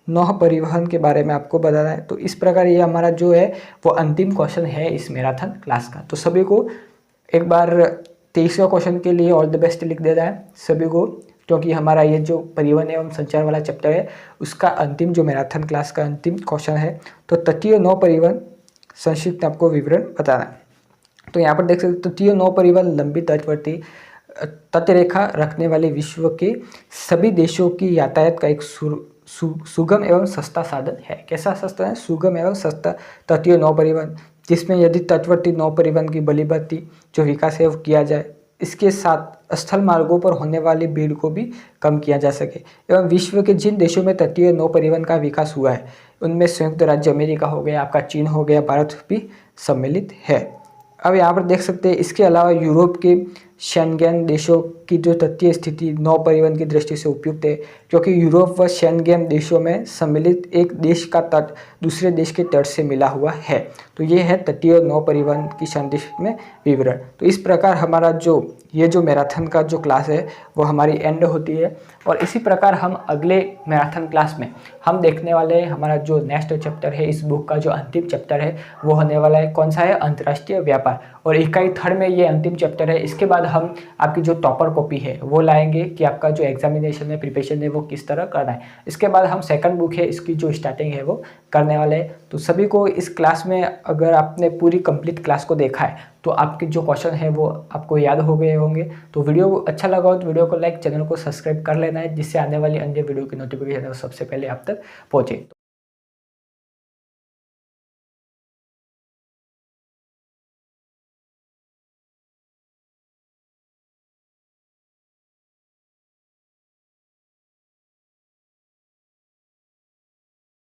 A: नौ परिवहन के बारे में आपको बताना है। तो इस प्रकार ये हमारा जो है वो अंतिम क्वेश्चन है इस मैराथन क्लास का। तो सभी को एक बार 23वें क्वेश्चन के लिए ऑल द बेस्ट लिख देना है सभी को, क्योंकि हमारा ये जो परिवहन एवं संचार वाला चैप्टर है उसका अंतिम जो मैराथन क्लास का अंतिम क्वेश्चन है। तो तटीय नौ परिवहन संक्षिप्त आपको विवरण बताना है। तो यहाँ पर देख सकते हो, तटीय नौ परिवहन लंबी तटवर्ती तटरेखा रखने वाले विश्व के सभी देशों की यातायात का एक सुगम एवं सस्ता साधन है। कैसा सस्ता है? सुगम एवं सस्ता तटीय नौ परिवहन, जिसमें यदि तटवर्ती नौ परिवहन की बलिबत्ती जो विकास है वो किया जाए, इसके साथ स्थल मार्गों पर होने वाली भीड़ को भी कम किया जा सके। एवं विश्व के जिन देशों में तटीय नौ परिवहन का विकास हुआ है उनमें संयुक्त राज्य अमेरिका हो गया, आपका चीन हो गया, भारत भी सम्मिलित है। अब यहाँ पर देख सकते हैं, इसके अलावा यूरोप के शेंगेन देशों की जो तटीय स्थिति नौ परिवहन की दृष्टि से उपयुक्त है, क्योंकि यूरोप व शेंगेन देशों में सम्मिलित एक देश का तट दूसरे देश के तट से मिला हुआ है। तो ये है तटीय नौ परिवहन की संक्षिप्त में विवरण। तो इस प्रकार हमारा जो ये जो मैराथन का जो क्लास है वो हमारी एंड होती है। और इसी प्रकार हम अगले मैराथन क्लास में हम देखने वाले हैं हमारा जो नेक्स्ट चैप्टर है, इस बुक का जो अंतिम चैप्टर है वो होने वाला है कौन सा है? अंतर्राष्ट्रीय व्यापार। और इकाई थर्ड में ये अंतिम चैप्टर है। इसके बाद हम आपकी जो टॉपर कॉपी है वो लाएंगे कि आपका जो एग्जामिनेशन में प्रिपरेशन है वो किस तरह करना है। इसके बाद हम सेकंड बुक है इसकी जो स्टार्टिंग है वो करने वाले हैं। तो सभी को इस क्लास में अगर आपने पूरी कंप्लीट क्लास को देखा है तो आपके जो क्वेश्चन है वो आपको याद हो गए होंगे। तो वीडियो अच्छा लगा हो तो वीडियो को लाइक, चैनल को सब्सक्राइब कर लेना है, जिससे आने वाली अन्य वीडियो की नोटिफिकेशन सबसे पहले आप तक पहुँचे।